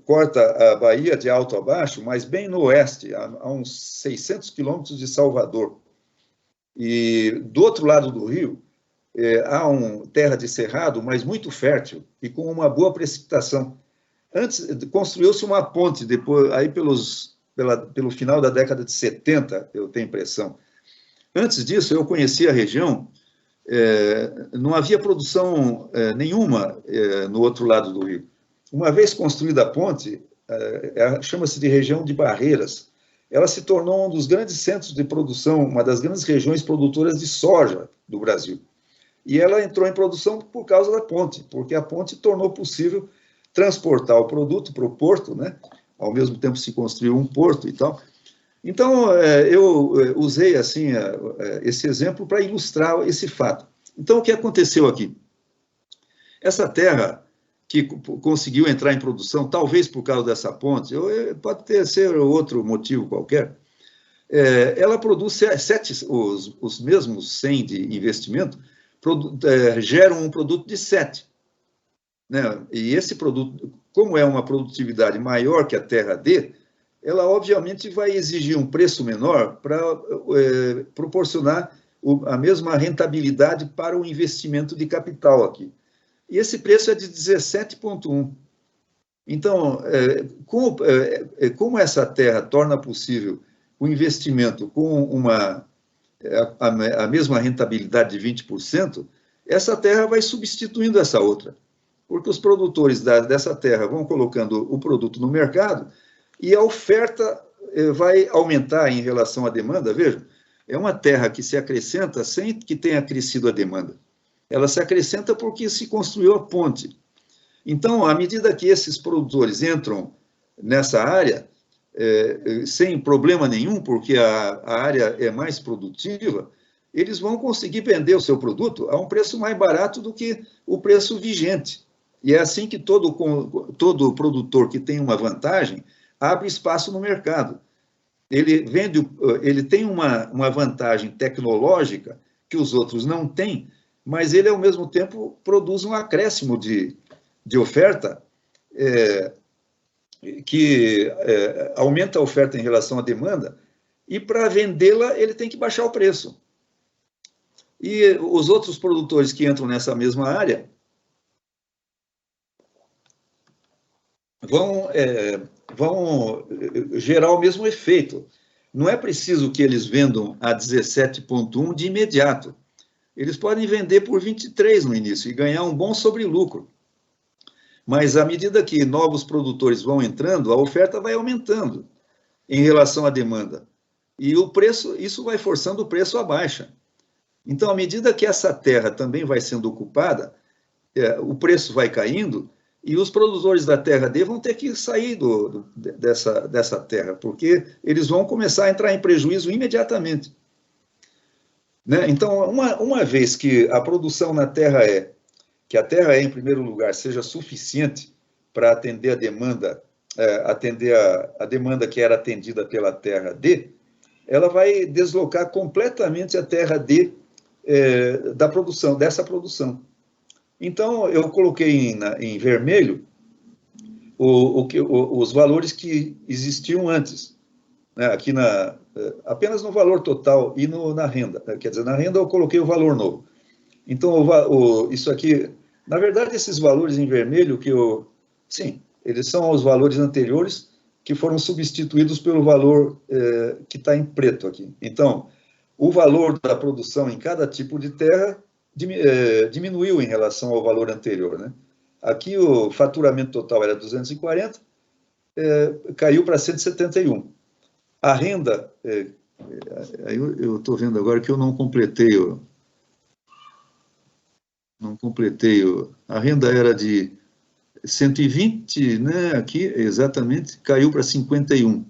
corta a Bahia de alto a baixo, mas bem no oeste, a uns 600 quilômetros de Salvador. E do outro lado do rio, há uma terra de cerrado, mas muito fértil e com uma boa precipitação. Antes, construiu-se uma ponte, depois, aí pelo final da década de 70, eu tenho impressão. Antes disso, eu conhecia a região, não havia produção nenhuma no outro lado do rio. Uma vez construída a ponte, chama-se de região de Barreiras, ela se tornou um dos grandes centros de produção, uma das grandes regiões produtoras de soja do Brasil. E ela entrou em produção por causa da ponte, porque a ponte tornou possível transportar o produto para o porto, né? Ao mesmo tempo se construiu um porto e tal. Então, eu usei assim esse exemplo para ilustrar esse fato. Então, o que aconteceu aqui? Essa terra que conseguiu entrar em produção, talvez por causa dessa ponte, pode ser outro motivo qualquer, ela produz os mesmos 100 de investimento, geram um produto de 7. Né? E esse produto, como é uma produtividade maior que a terra D, ela obviamente vai exigir um preço menor para proporcionar a mesma rentabilidade para o investimento de capital aqui. E esse preço é de 17,1. Então, como essa terra torna possível o investimento com a mesma rentabilidade de 20%, essa terra vai substituindo essa outra, porque os produtores dessa terra vão colocando o produto no mercado e a oferta vai aumentar em relação à demanda. Veja, é uma terra que se acrescenta sem que tenha crescido a demanda. Ela se acrescenta porque se construiu a ponte. Então, à medida que esses produtores entram nessa área, sem problema nenhum, porque a área é mais produtiva, eles vão conseguir vender o seu produto a um preço mais barato do que o preço vigente. E é assim que todo produtor que tem uma vantagem abre espaço no mercado. Ele tem uma vantagem tecnológica que os outros não têm, mas ele, ao mesmo tempo, produz um acréscimo de oferta que aumenta a oferta em relação à demanda, e para vendê-la ele tem que baixar o preço. E os outros produtores que entram nessa mesma área vão gerar o mesmo efeito. Não é preciso que eles vendam a 17,1 de imediato. Eles podem vender por 23 no início e ganhar um bom sobrelucro. Mas, à medida que novos produtores vão entrando, a oferta vai aumentando em relação à demanda. E o preço, isso vai forçando o preço à baixa. Então, à medida que essa terra também vai sendo ocupada, o preço vai caindo e os produtores da terra D vão ter que sair dessa terra, porque eles vão começar a entrar em prejuízo imediatamente. Né? Então, uma vez que a produção na terra que a terra em primeiro lugar, seja suficiente para atender a demanda, a demanda que era atendida pela terra D, ela vai deslocar completamente a terra D dessa produção. Então, eu coloquei em vermelho os valores que existiam antes, né? Aqui apenas no valor total e na renda. Quer dizer, na renda eu coloquei o valor novo. Então, isso aqui, na verdade, esses valores em vermelho sim, eles são os valores anteriores que foram substituídos pelo valor que está em preto aqui. Então, o valor da produção em cada tipo de terra diminuiu em relação ao valor anterior, né? Aqui o faturamento total era 240, caiu para 171. A renda, eu estou vendo agora que eu não completei a renda era de 120, né? Aqui, exatamente, caiu para 51.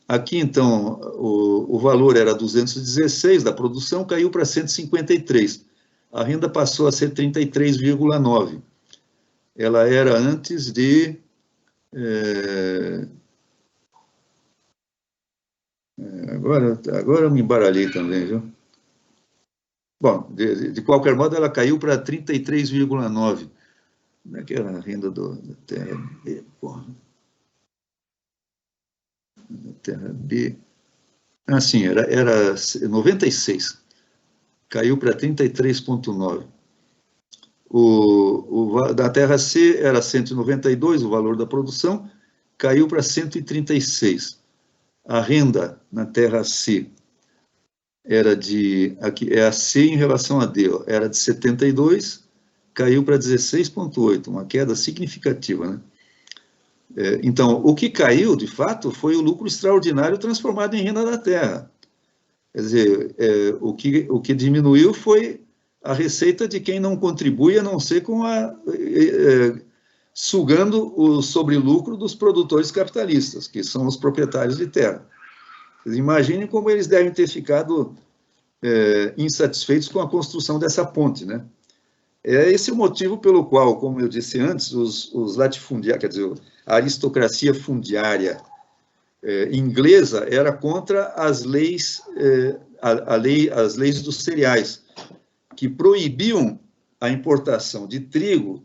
Aqui, então, o valor era 216 da produção, caiu para 153. A renda passou a ser 33,9. Ela era antes de... Agora eu me embaralhei também, viu? Bom, de qualquer modo, ela caiu para 33,9. Como é que era a renda da terra B? Porra. Terra B. Ah, sim, era 96. Caiu para 33,9. Da terra C era 192, o valor da produção, caiu para 136. A renda na terra C era aqui é a C em relação a D, ó, era de 72, caiu para 16,8, uma queda significativa, né? Então, o que caiu, de fato, foi o lucro extraordinário transformado em renda da terra. Quer dizer, o que diminuiu foi a receita de quem não contribui, a não ser sugando o sobrelucro dos produtores capitalistas, que são os proprietários de terra. Imaginem como eles devem ter ficado insatisfeitos com a construção dessa ponte, né? Esse é o motivo pelo qual, como eu disse antes, os latifundiários, quer dizer, a aristocracia fundiária inglesa era contra as leis, as leis dos cereais, que proibiam a importação de trigo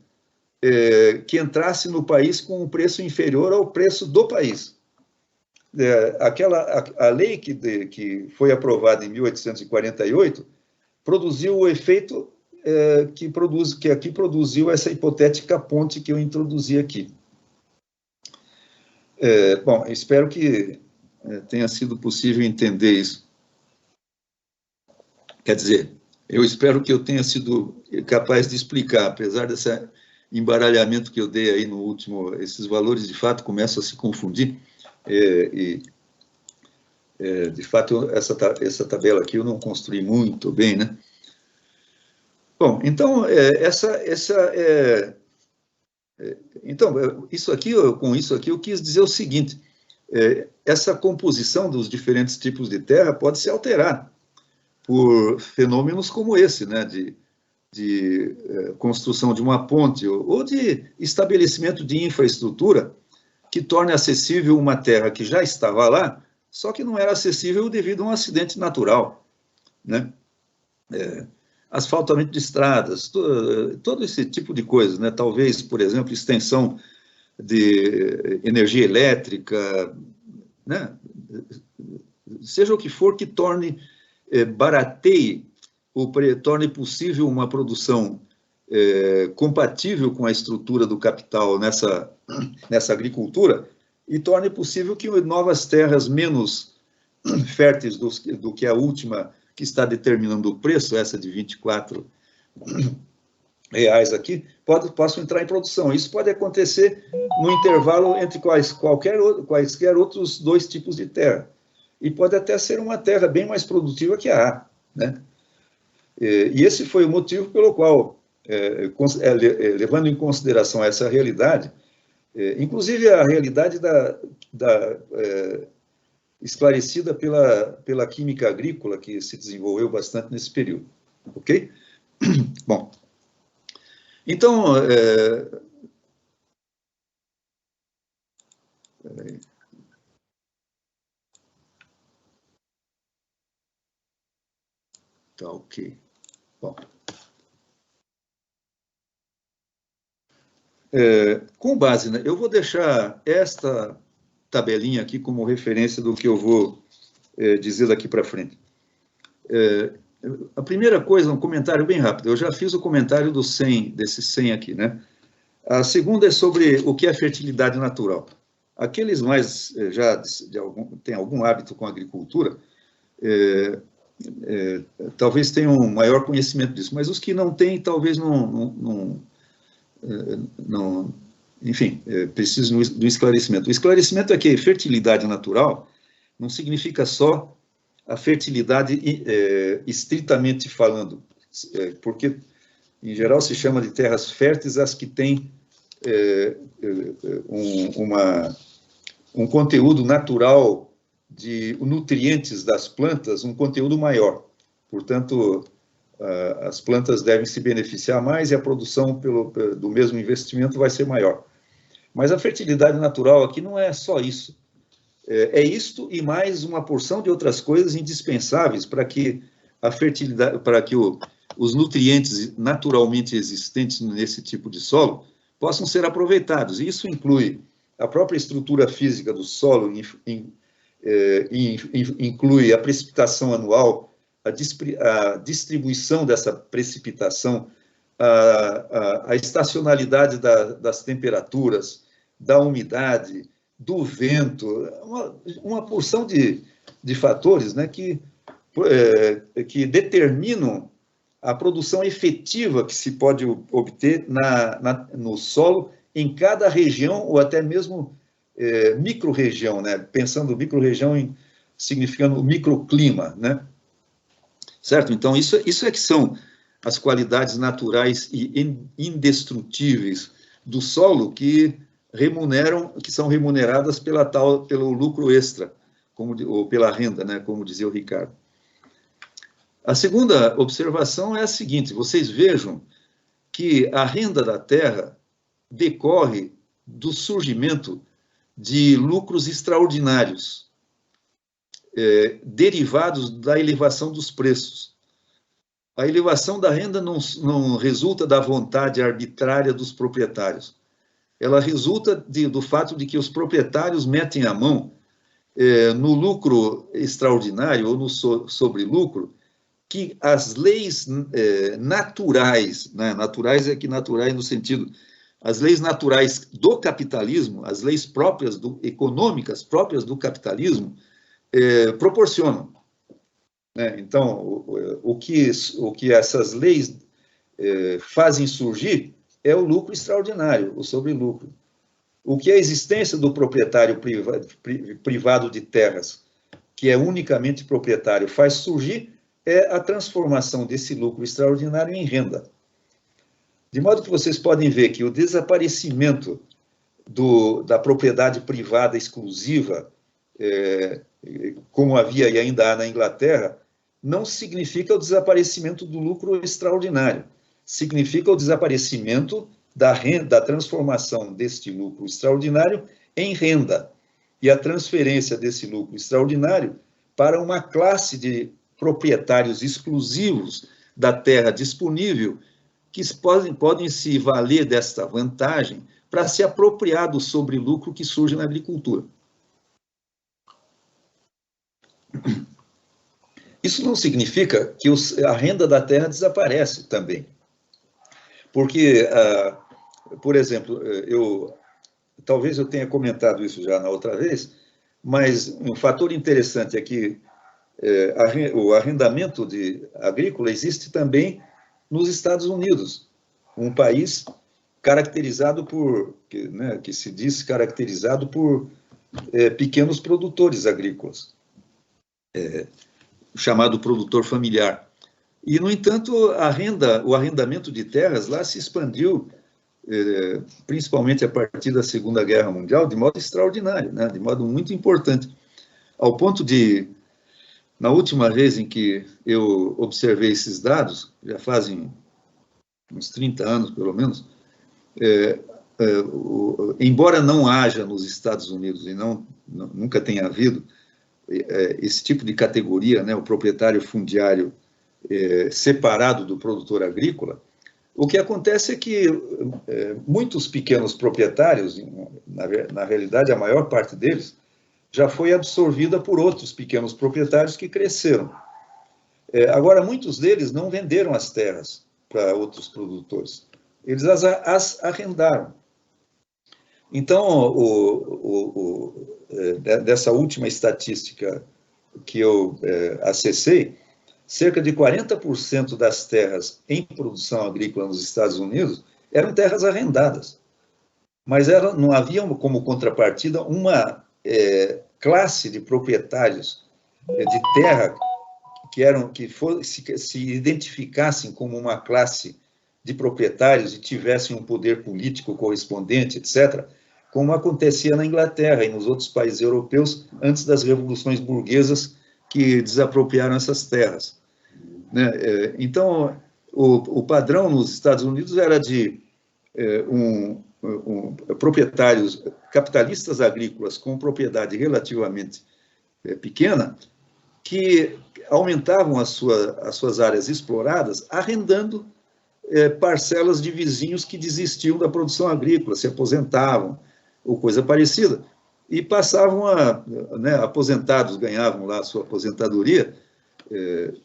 que entrasse no país com um preço inferior ao preço do país. A lei que foi aprovada em 1848 produziu o efeito que aqui produziu essa hipotética ponte que eu introduzi aqui. Bom, espero que tenha sido possível entender isso. Quer dizer, eu espero que eu tenha sido capaz de explicar, apesar desse embaralhamento que eu dei aí no último, esses valores de fato começam a se confundir, de fato, essa tabela aqui eu não construí muito bem, né? Bom, então, então, com isso aqui, eu quis dizer o seguinte, essa composição dos diferentes tipos de terra pode se alterar por fenômenos como esse, né, de construção de uma ponte ou de estabelecimento de infraestrutura que torne acessível uma terra que já estava lá, só que não era acessível devido a um acidente natural, né? Asfaltamento de estradas, todo esse tipo de coisa, né? Talvez, por exemplo, extensão de energia elétrica, né? Seja o que for que barateie ou torne possível uma produção compatível com a estrutura do capital nessa agricultura e torne possível que novas terras menos férteis do que a última que está determinando o preço, essa de R$24 aqui, possam entrar em produção. Isso pode acontecer no intervalo entre quaisquer outros dois tipos de terra. E pode até ser uma terra bem mais produtiva que a A, né? E esse foi o motivo pelo qual, levando em consideração essa realidade, inclusive a realidade esclarecida pela química agrícola, que se desenvolveu bastante nesse período. Ok? Bom, então, tá ok. Bom, com base, né, eu vou deixar esta tabelinha aqui como referência do que eu vou dizer daqui para frente. A primeira coisa, um comentário bem rápido. Eu já fiz o comentário do 100, desse 100 aqui, né? A segunda é sobre o que é fertilidade natural. Aqueles mais já têm algum hábito com a agricultura, talvez tenham um maior conhecimento disso, mas os que não têm, talvez não enfim, preciso do esclarecimento. O esclarecimento é que fertilidade natural não significa só a fertilidade estritamente falando, porque, em geral, se chama de terras férteis as que têm um conteúdo natural de nutrientes das plantas, um conteúdo maior. Portanto, as plantas devem se beneficiar mais e a produção do mesmo investimento vai ser maior. Mas a fertilidade natural aqui não é só isso. É isto e mais uma porção de outras coisas indispensáveis para que a fertilidade, para que os nutrientes naturalmente existentes nesse tipo de solo possam ser aproveitados. Isso inclui a própria estrutura física do solo, inclui a precipitação anual, a distribuição dessa precipitação, a estacionalidade das temperaturas, da umidade, do vento, uma porção de fatores, né, que determinam a produção efetiva que se pode obter no solo em cada região, ou até mesmo micro-região, né? Pensando micro-região significando o microclima, né? Certo? Então, isso é que são as qualidades naturais e indestrutíveis do solo que são remuneradas pelo lucro extra, ou pela renda, né? Como dizia o Ricardo. A segunda observação é a seguinte: vocês vejam que a renda da terra decorre do surgimento de lucros extraordinários, derivados da elevação dos preços. A elevação da renda não resulta da vontade arbitrária dos proprietários. Ela resulta do fato de que os proprietários metem a mão no lucro extraordinário ou no sobrelucro, que as leis naturais, né? Naturais no sentido, as leis naturais do capitalismo, as leis próprias econômicas próprias do capitalismo, proporcionam. Então, o que essas leis fazem surgir é o lucro extraordinário, o sobrelucro. O que a existência do proprietário privado de terras, que é unicamente proprietário, faz surgir é a transformação desse lucro extraordinário em renda. De modo que vocês podem ver que o desaparecimento da propriedade privada exclusiva, como havia e ainda há na Inglaterra, não significa o desaparecimento do lucro extraordinário, significa o desaparecimento da transformação deste lucro extraordinário em renda, e a transferência desse lucro extraordinário para uma classe de proprietários exclusivos da terra disponível, que podem se valer desta vantagem para se apropriar do sobrelucro que surge na agricultura. Isso não significa que a renda da terra desaparece também. Porque, por exemplo, talvez eu tenha comentado isso já na outra vez, mas um fator interessante é que o arrendamento agrícola existe também nos Estados Unidos, um país caracterizado que se diz caracterizado por pequenos produtores agrícolas, chamado produtor familiar. E, no entanto, o arrendamento de terras lá se expandiu, principalmente a partir da Segunda Guerra Mundial, de modo extraordinário, né? De modo muito importante, ao ponto de, na última vez em que eu observei esses dados, já fazem uns 30 anos, pelo menos, embora não haja nos Estados Unidos, e nunca tenha havido esse tipo de categoria, né, o proprietário fundiário separado do produtor agrícola, o que acontece é que muitos pequenos proprietários, na realidade a maior parte deles, já foi absorvida por outros pequenos proprietários que cresceram. Agora, muitos deles não venderam as terras para outros produtores, eles as arrendaram. Então, dessa última estatística que eu acessei, cerca de 40% das terras em produção agrícola nos Estados Unidos eram terras arrendadas, mas não havia como contrapartida uma classe de proprietários de terra que se identificassem como uma classe de proprietários e tivessem um poder político correspondente, etc., como acontecia na Inglaterra e nos outros países europeus antes das revoluções burguesas que desapropriaram essas terras. Então, o padrão nos Estados Unidos era de proprietários, capitalistas agrícolas com propriedade relativamente pequena, que aumentavam as suas áreas exploradas, arrendando parcelas de vizinhos que desistiam da produção agrícola, se aposentavam, ou coisa parecida, e passavam aposentados, ganhavam lá a sua aposentadoria,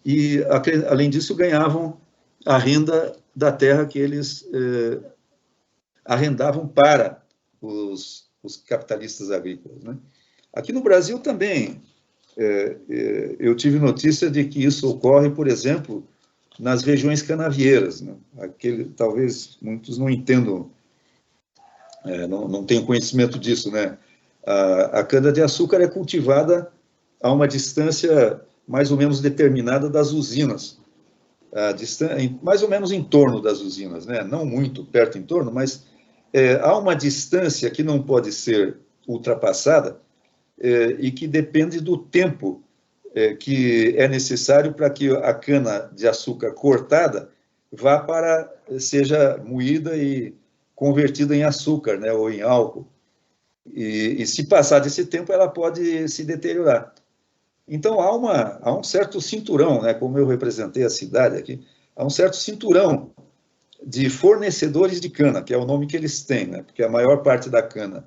e, além disso, ganhavam a renda da terra que eles arrendavam para os capitalistas agrícolas, né? Aqui no Brasil também, eu tive notícia de que isso ocorre, por exemplo, nas regiões canavieiras, né? Talvez muitos não entendam, não tenham conhecimento disso, né? A cana-de-açúcar é cultivada a uma distância mais ou menos determinada das usinas, mais ou menos em torno das usinas, né? Não muito perto em torno, mas há uma distância que não pode ser ultrapassada e que depende do tempo que é necessário para que a cana-de-açúcar cortada seja moída e convertida em açúcar, né, ou em álcool. E se passar desse tempo, ela pode se deteriorar. Então, há um certo cinturão, né, como eu representei a cidade aqui, há um certo cinturão de fornecedores de cana, que é o nome que eles têm, né, porque a maior parte da cana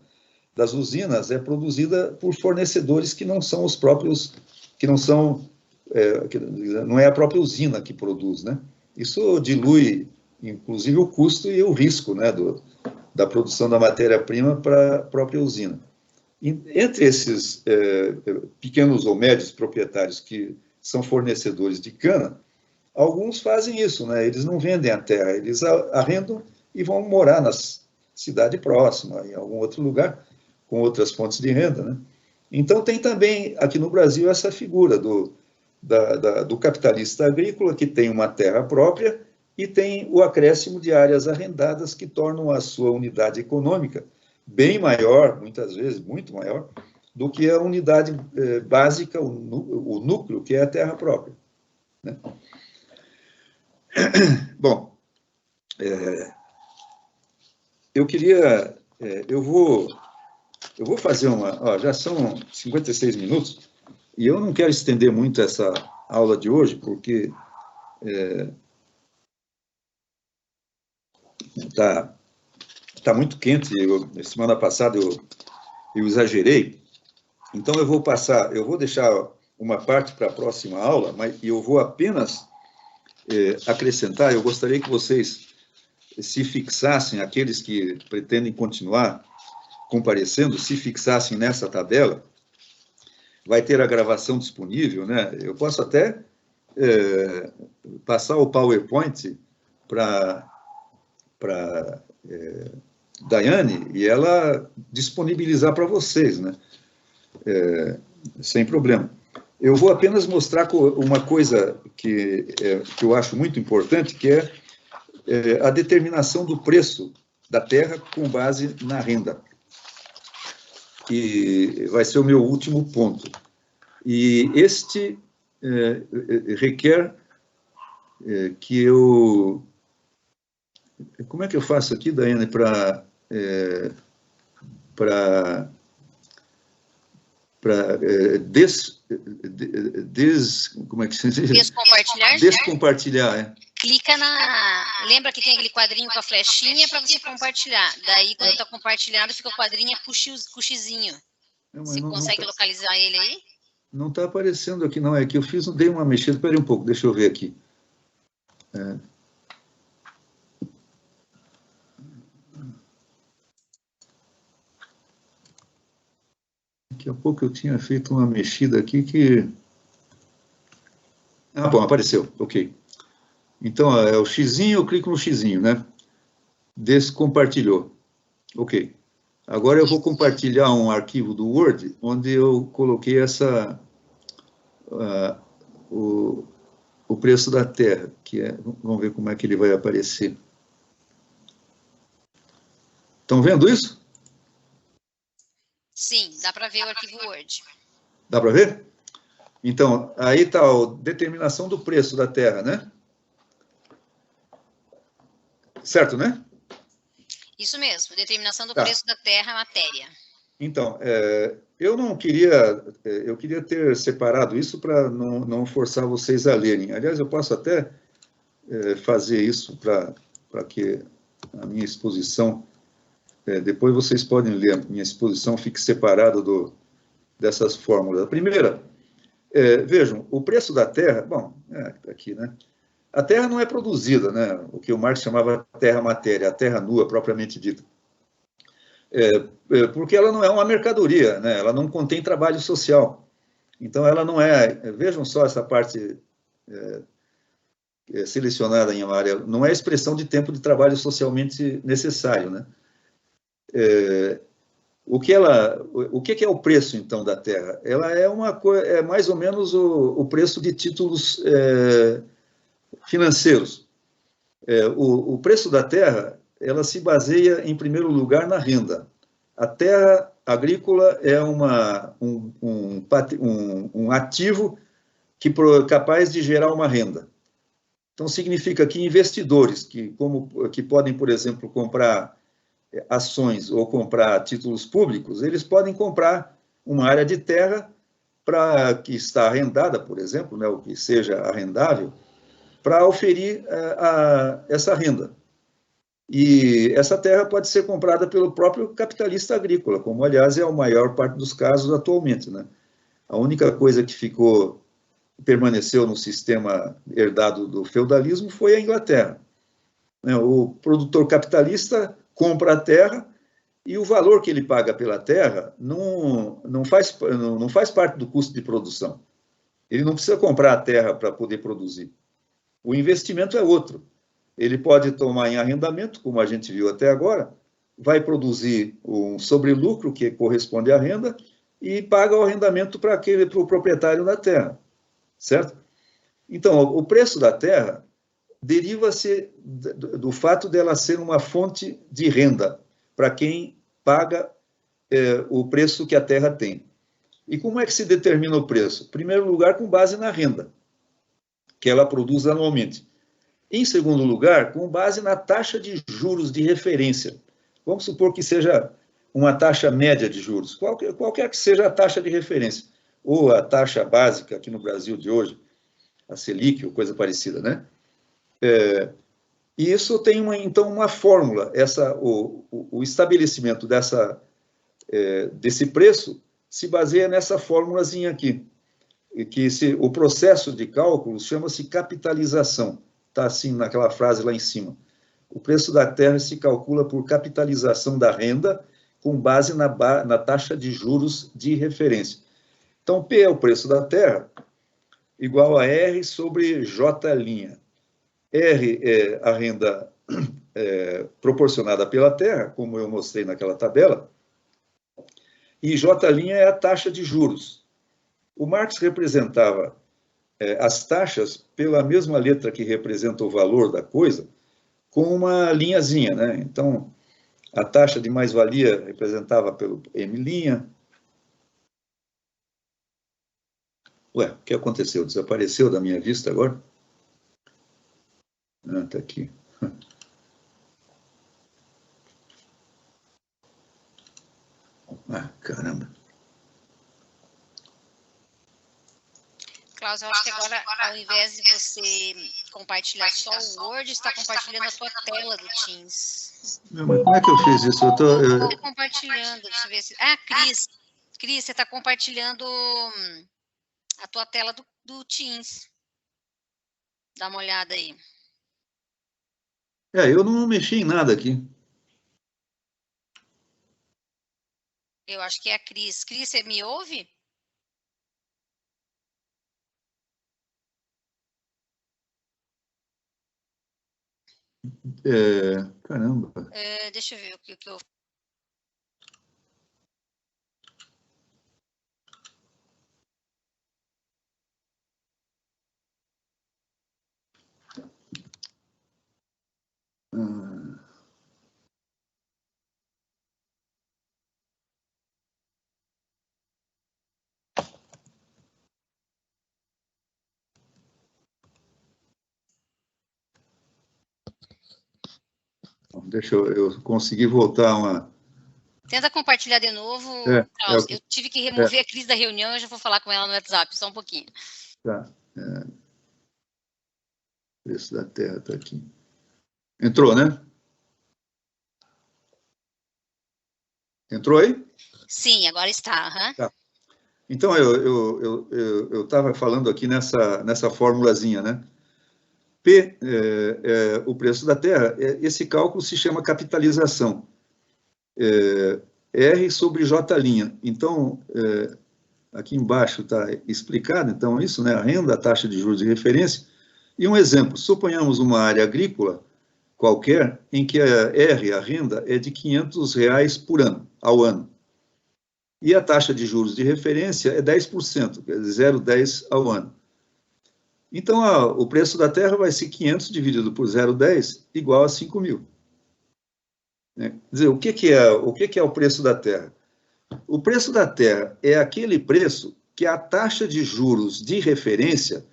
das usinas é produzida por fornecedores que não são os próprios, que não são, não é a própria usina que produz, né? Isso dilui, inclusive, o custo e o risco, né, da produção da matéria-prima para a própria usina. Entre esses pequenos ou médios proprietários que são fornecedores de cana, alguns fazem isso, né? Eles não vendem a terra, eles arrendam e vão morar na cidade próxima, em algum outro lugar, com outras fontes de renda, né? Então, tem também, aqui no Brasil, essa figura do capitalista agrícola, que tem uma terra própria e tem o acréscimo de áreas arrendadas que tornam a sua unidade econômica bem maior, muitas vezes, muito maior, do que a unidade básica, o núcleo, que é a terra própria, né? Bom, eu vou fazer já são 56 minutos, e eu não quero estender muito essa aula de hoje, porque tá muito quente. Semana passada eu exagerei, então eu vou deixar uma parte para a próxima aula, mas eu vou apenas acrescentar. Eu gostaria que vocês se fixassem, aqueles que pretendem continuar comparecendo, se fixassem nessa tabela. Vai ter a gravação disponível, né? Eu posso até passar o PowerPoint para Daiane e ela disponibilizar para vocês, né? Sem problema. Eu vou apenas mostrar uma coisa que eu acho muito importante, que é a determinação do preço da terra com base na renda. E vai ser o meu último ponto. E este requer que eu... Como é que eu faço aqui, Daiane, como é que se diz? Descompartilhar? Descompartilhar, Clica Lembra que tem aquele quadrinho com a flechinha para você compartilhar. Daí, quando está compartilhado, fica o quadrinho com o xizinho. Você consegue localizar ele aí? Não está aparecendo aqui, não. É que eu dei uma mexida. Espera um pouco, deixa eu ver aqui. Daqui a pouco eu tinha feito uma mexida aqui que... bom, apareceu, ok. Então, é o xizinho, eu clico no xizinho, né? Descompartilhou. Ok. Agora eu vou compartilhar um arquivo do Word, onde eu coloquei o preço da terra, que é... Vamos ver como é que ele vai aparecer. Estão vendo isso? Sim, dá para ver o arquivo Word. Dá para ver? Então, aí está a determinação do preço da terra, né? Certo, né? Isso mesmo, determinação do Tá. preço da terra, matéria. Então, eu não queria, eu queria ter separado isso para não forçar vocês a lerem. Aliás, eu posso até fazer isso para que a minha exposição, depois vocês podem ler, a minha exposição fique separada dessas fórmulas. A primeira, vejam, o preço da terra, bom, aqui, né? A terra não é produzida, né? O que o Marx chamava terra-matéria, a terra nua, propriamente dita. Porque ela não é uma mercadoria, né? Ela não contém trabalho social. Então, ela não é... Vejam só essa parte selecionada em amarelo. Não é expressão de tempo de trabalho socialmente necessário, né? O que é o preço, então, da terra? Ela é mais ou menos o preço de títulos financeiros. O preço da terra, ela se baseia, em primeiro lugar, na renda. A terra agrícola é um ativo capaz de gerar uma renda. Então, significa que investidores que podem, por exemplo, comprar ações ou comprar títulos públicos, eles podem comprar uma área de terra que está arrendada, por exemplo, né, o que seja arrendável, para oferir essa renda. E essa terra pode ser comprada pelo próprio capitalista agrícola, como, aliás, é a maior parte dos casos atualmente, né? A única coisa que permaneceu no sistema herdado do feudalismo foi a Inglaterra. O produtor capitalista compra a terra e o valor que ele paga pela terra não faz parte do custo de produção. Ele não precisa comprar a terra para poder produzir. O investimento é outro. Ele pode tomar em arrendamento, como a gente viu até agora, vai produzir um sobrelucro que corresponde à renda e paga o arrendamento para o proprietário da terra, certo? Então, o preço da terra deriva-se do fato dela ser uma fonte de renda para quem paga o preço que a terra tem. E como é que se determina o preço? Em primeiro lugar, com base na renda que ela produz anualmente. Em segundo lugar, com base na taxa de juros de referência. Vamos supor que seja uma taxa média de juros, qualquer que seja a taxa de referência, ou a taxa básica aqui no Brasil de hoje, a Selic ou coisa parecida, né? E isso tem, então, uma fórmula. O estabelecimento desse preço se baseia nessa fórmulazinha aqui, o processo de cálculo chama-se capitalização. Está assim naquela frase lá em cima. O preço da terra se calcula por capitalização da renda com base na taxa de juros de referência. Então, P é o preço da terra, igual a R sobre J'. R é a renda proporcionada pela terra, como eu mostrei naquela tabela, e J' é a taxa de juros. O Marx representava as taxas pela mesma letra que representa o valor da coisa, com uma linhazinha, né? Então, a taxa de mais-valia representava pelo M'. Ué, o que aconteceu? Desapareceu da minha vista agora? Ah, está aqui. Ah, caramba. Klaus, eu acho que agora, ao invés de você compartilhar só o Word, está compartilhando a tua tela do Teams. Não, mas como é que eu fiz isso? Está compartilhando, deixa eu ver se... Ah, Cris, você está compartilhando a tua tela do Teams. Dá uma olhada aí. Eu não mexi em nada aqui. Eu acho que é a Cris. Cris, você me ouve? Caramba. Deixa eu ver o que eu... Deixa eu conseguir voltar uma... Tenta compartilhar de novo, Carlos. Eu tive que remover a Cris da reunião, eu já vou falar com ela no WhatsApp, só um pouquinho. Tá. Preço da terra está aqui. Entrou, né? Entrou aí? Sim, agora está. Uhum. Tá. Então, eu estava falando aqui nessa formulazinha, né? P, o preço da terra, esse cálculo se chama capitalização. R sobre J'. Então, aqui embaixo está explicado, então, isso, né? A renda, a taxa de juros de referência. E um exemplo, suponhamos uma área agrícola qualquer, em que a R, a renda, é de R$500 por ano, ao ano. E a taxa de juros de referência é 10%, quer dizer, 0,10 ao ano. Então, o preço da terra vai ser 500 dividido por 0,10 igual a 5.000. Quer dizer, o que é o preço da terra? O preço da terra é aquele preço que a taxa de juros de referência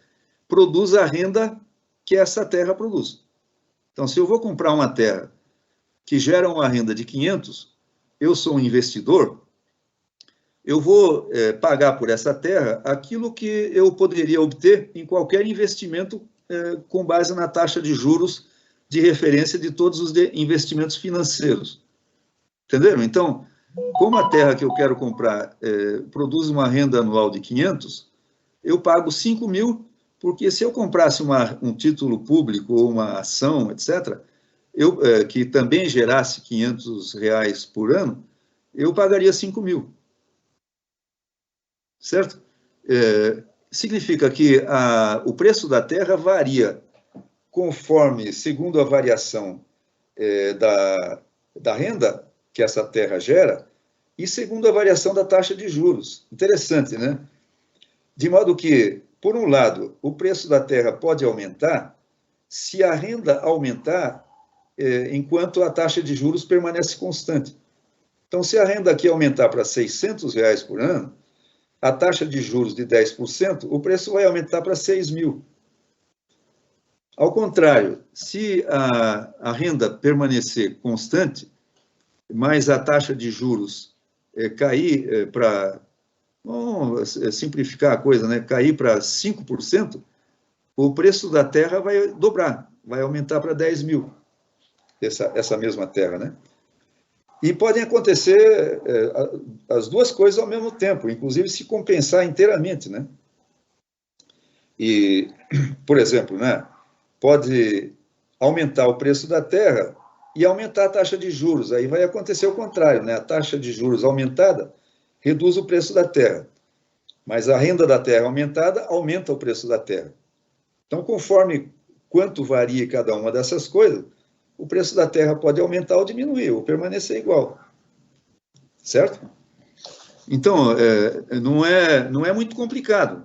produz a renda que essa terra produz. Então, se eu vou comprar uma terra que gera uma renda de 500, eu sou um investidor, eu vou pagar por essa terra aquilo que eu poderia obter em qualquer investimento com base na taxa de juros de referência de todos os investimentos financeiros. Entenderam? Então, como a terra que eu quero comprar produz uma renda anual de 500, eu pago 5.000, porque se eu comprasse um título público ou uma ação, etc., que também gerasse R$500 por ano, eu pagaria 5.000. Certo? Significa que o preço da terra varia conforme, segundo a variação da renda que essa terra gera e segundo a variação da taxa de juros. Interessante, né? De modo que, por um lado, o preço da terra pode aumentar se a renda aumentar enquanto a taxa de juros permanece constante. Então, se a renda aqui aumentar para R$600 por ano, a taxa de juros de 10%, o preço vai aumentar para 6.000. Ao contrário, se a renda permanecer constante, mas a taxa de juros cair para, vamos simplificar a coisa, né? Cair para 5%, o preço da terra vai dobrar, vai aumentar para 10.000, essa mesma terra, né? E podem acontecer as duas coisas ao mesmo tempo, inclusive se compensar inteiramente, né? E, por exemplo, né, pode aumentar o preço da terra e aumentar a taxa de juros. Aí vai acontecer o contrário, né? A taxa de juros aumentada reduz o preço da terra, mas a renda da terra aumentada aumenta o preço da terra. Então, conforme quanto varia cada uma dessas coisas, o preço da terra pode aumentar ou diminuir, ou permanecer igual. Certo? Então, não é muito complicado.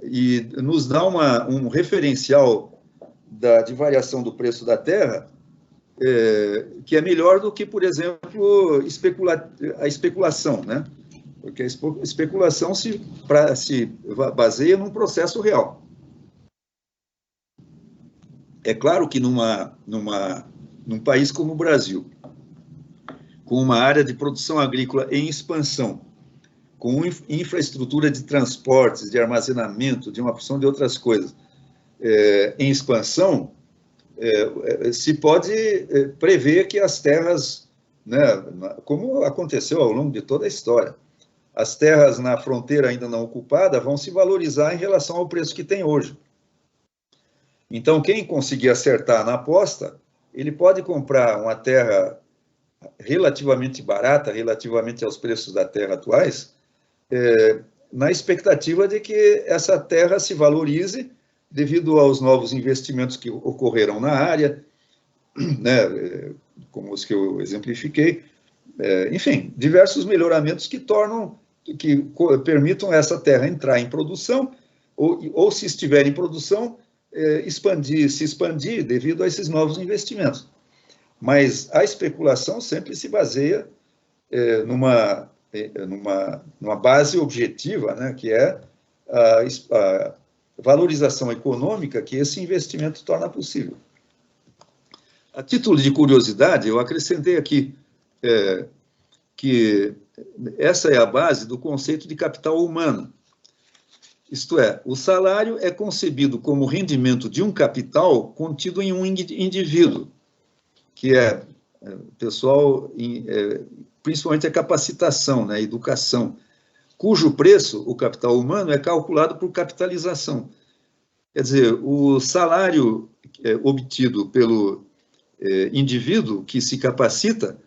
E nos dá um referencial de variação do preço da terra que é melhor do que, por exemplo, a especulação, né? Porque a especulação se baseia num processo real. É claro que num país como o Brasil, com uma área de produção agrícola em expansão, com infraestrutura de transportes, de armazenamento, de uma porção de outras coisas, em expansão, se pode prever que as terras, né, como aconteceu ao longo de toda a história, as terras na fronteira ainda não ocupada vão se valorizar em relação ao preço que tem hoje. Então, quem conseguir acertar na aposta, ele pode comprar uma terra relativamente barata, relativamente aos preços da terra atuais, na expectativa de que essa terra se valorize devido aos novos investimentos que ocorreram na área, né, como os que eu exemplifiquei, enfim, diversos melhoramentos que permitam essa terra entrar em produção, ou se estiver em produção, se expandir devido a esses novos investimentos. Mas a especulação sempre se baseia numa base objetiva, né, que é a valorização econômica que esse investimento torna possível. A título de curiosidade, eu acrescentei aqui que essa é a base do conceito de capital humano. Isto é, o salário é concebido como rendimento de um capital contido em um indivíduo, que é pessoal, principalmente a capacitação, né, a educação, cujo preço, o capital humano, é calculado por capitalização. Quer dizer, o salário obtido pelo indivíduo que se capacita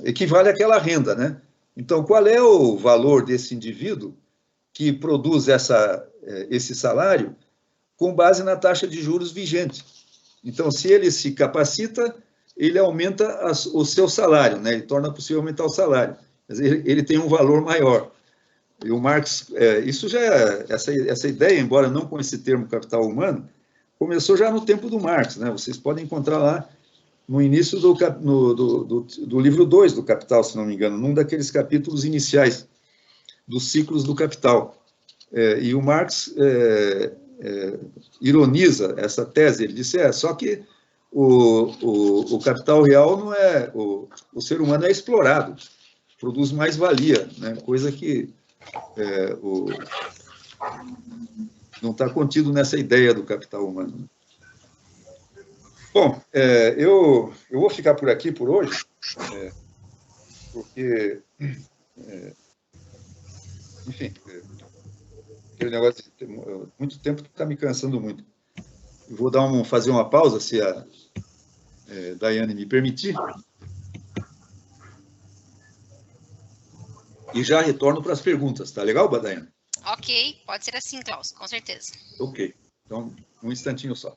equivale àquela renda, né? Então, qual é o valor desse indivíduo que produz esse salário com base na taxa de juros vigente? Então, se ele se capacita, ele aumenta o seu salário, né? Ele torna possível aumentar o salário. Mas ele tem um valor maior. E o Marx, isso já essa ideia, embora não com esse termo capital humano, começou já no tempo do Marx, né? Vocês podem encontrar lá no início do livro 2 do Capital, se não me engano, num daqueles capítulos iniciais dos ciclos do Capital. E o Marx ironiza essa tese, ele disse, só que o capital real não é... O ser humano é explorado, produz mais-valia, né? Coisa que não está contido nessa ideia do capital humano. Bom, eu vou ficar por aqui por hoje, porque, enfim, aquele negócio de muito tempo está me cansando muito. Eu vou fazer uma pausa, se a Daiane me permitir, e já retorno para as perguntas. Tá legal, Daiane? Ok, pode ser assim, Klaus, com certeza. Ok, então um instantinho só.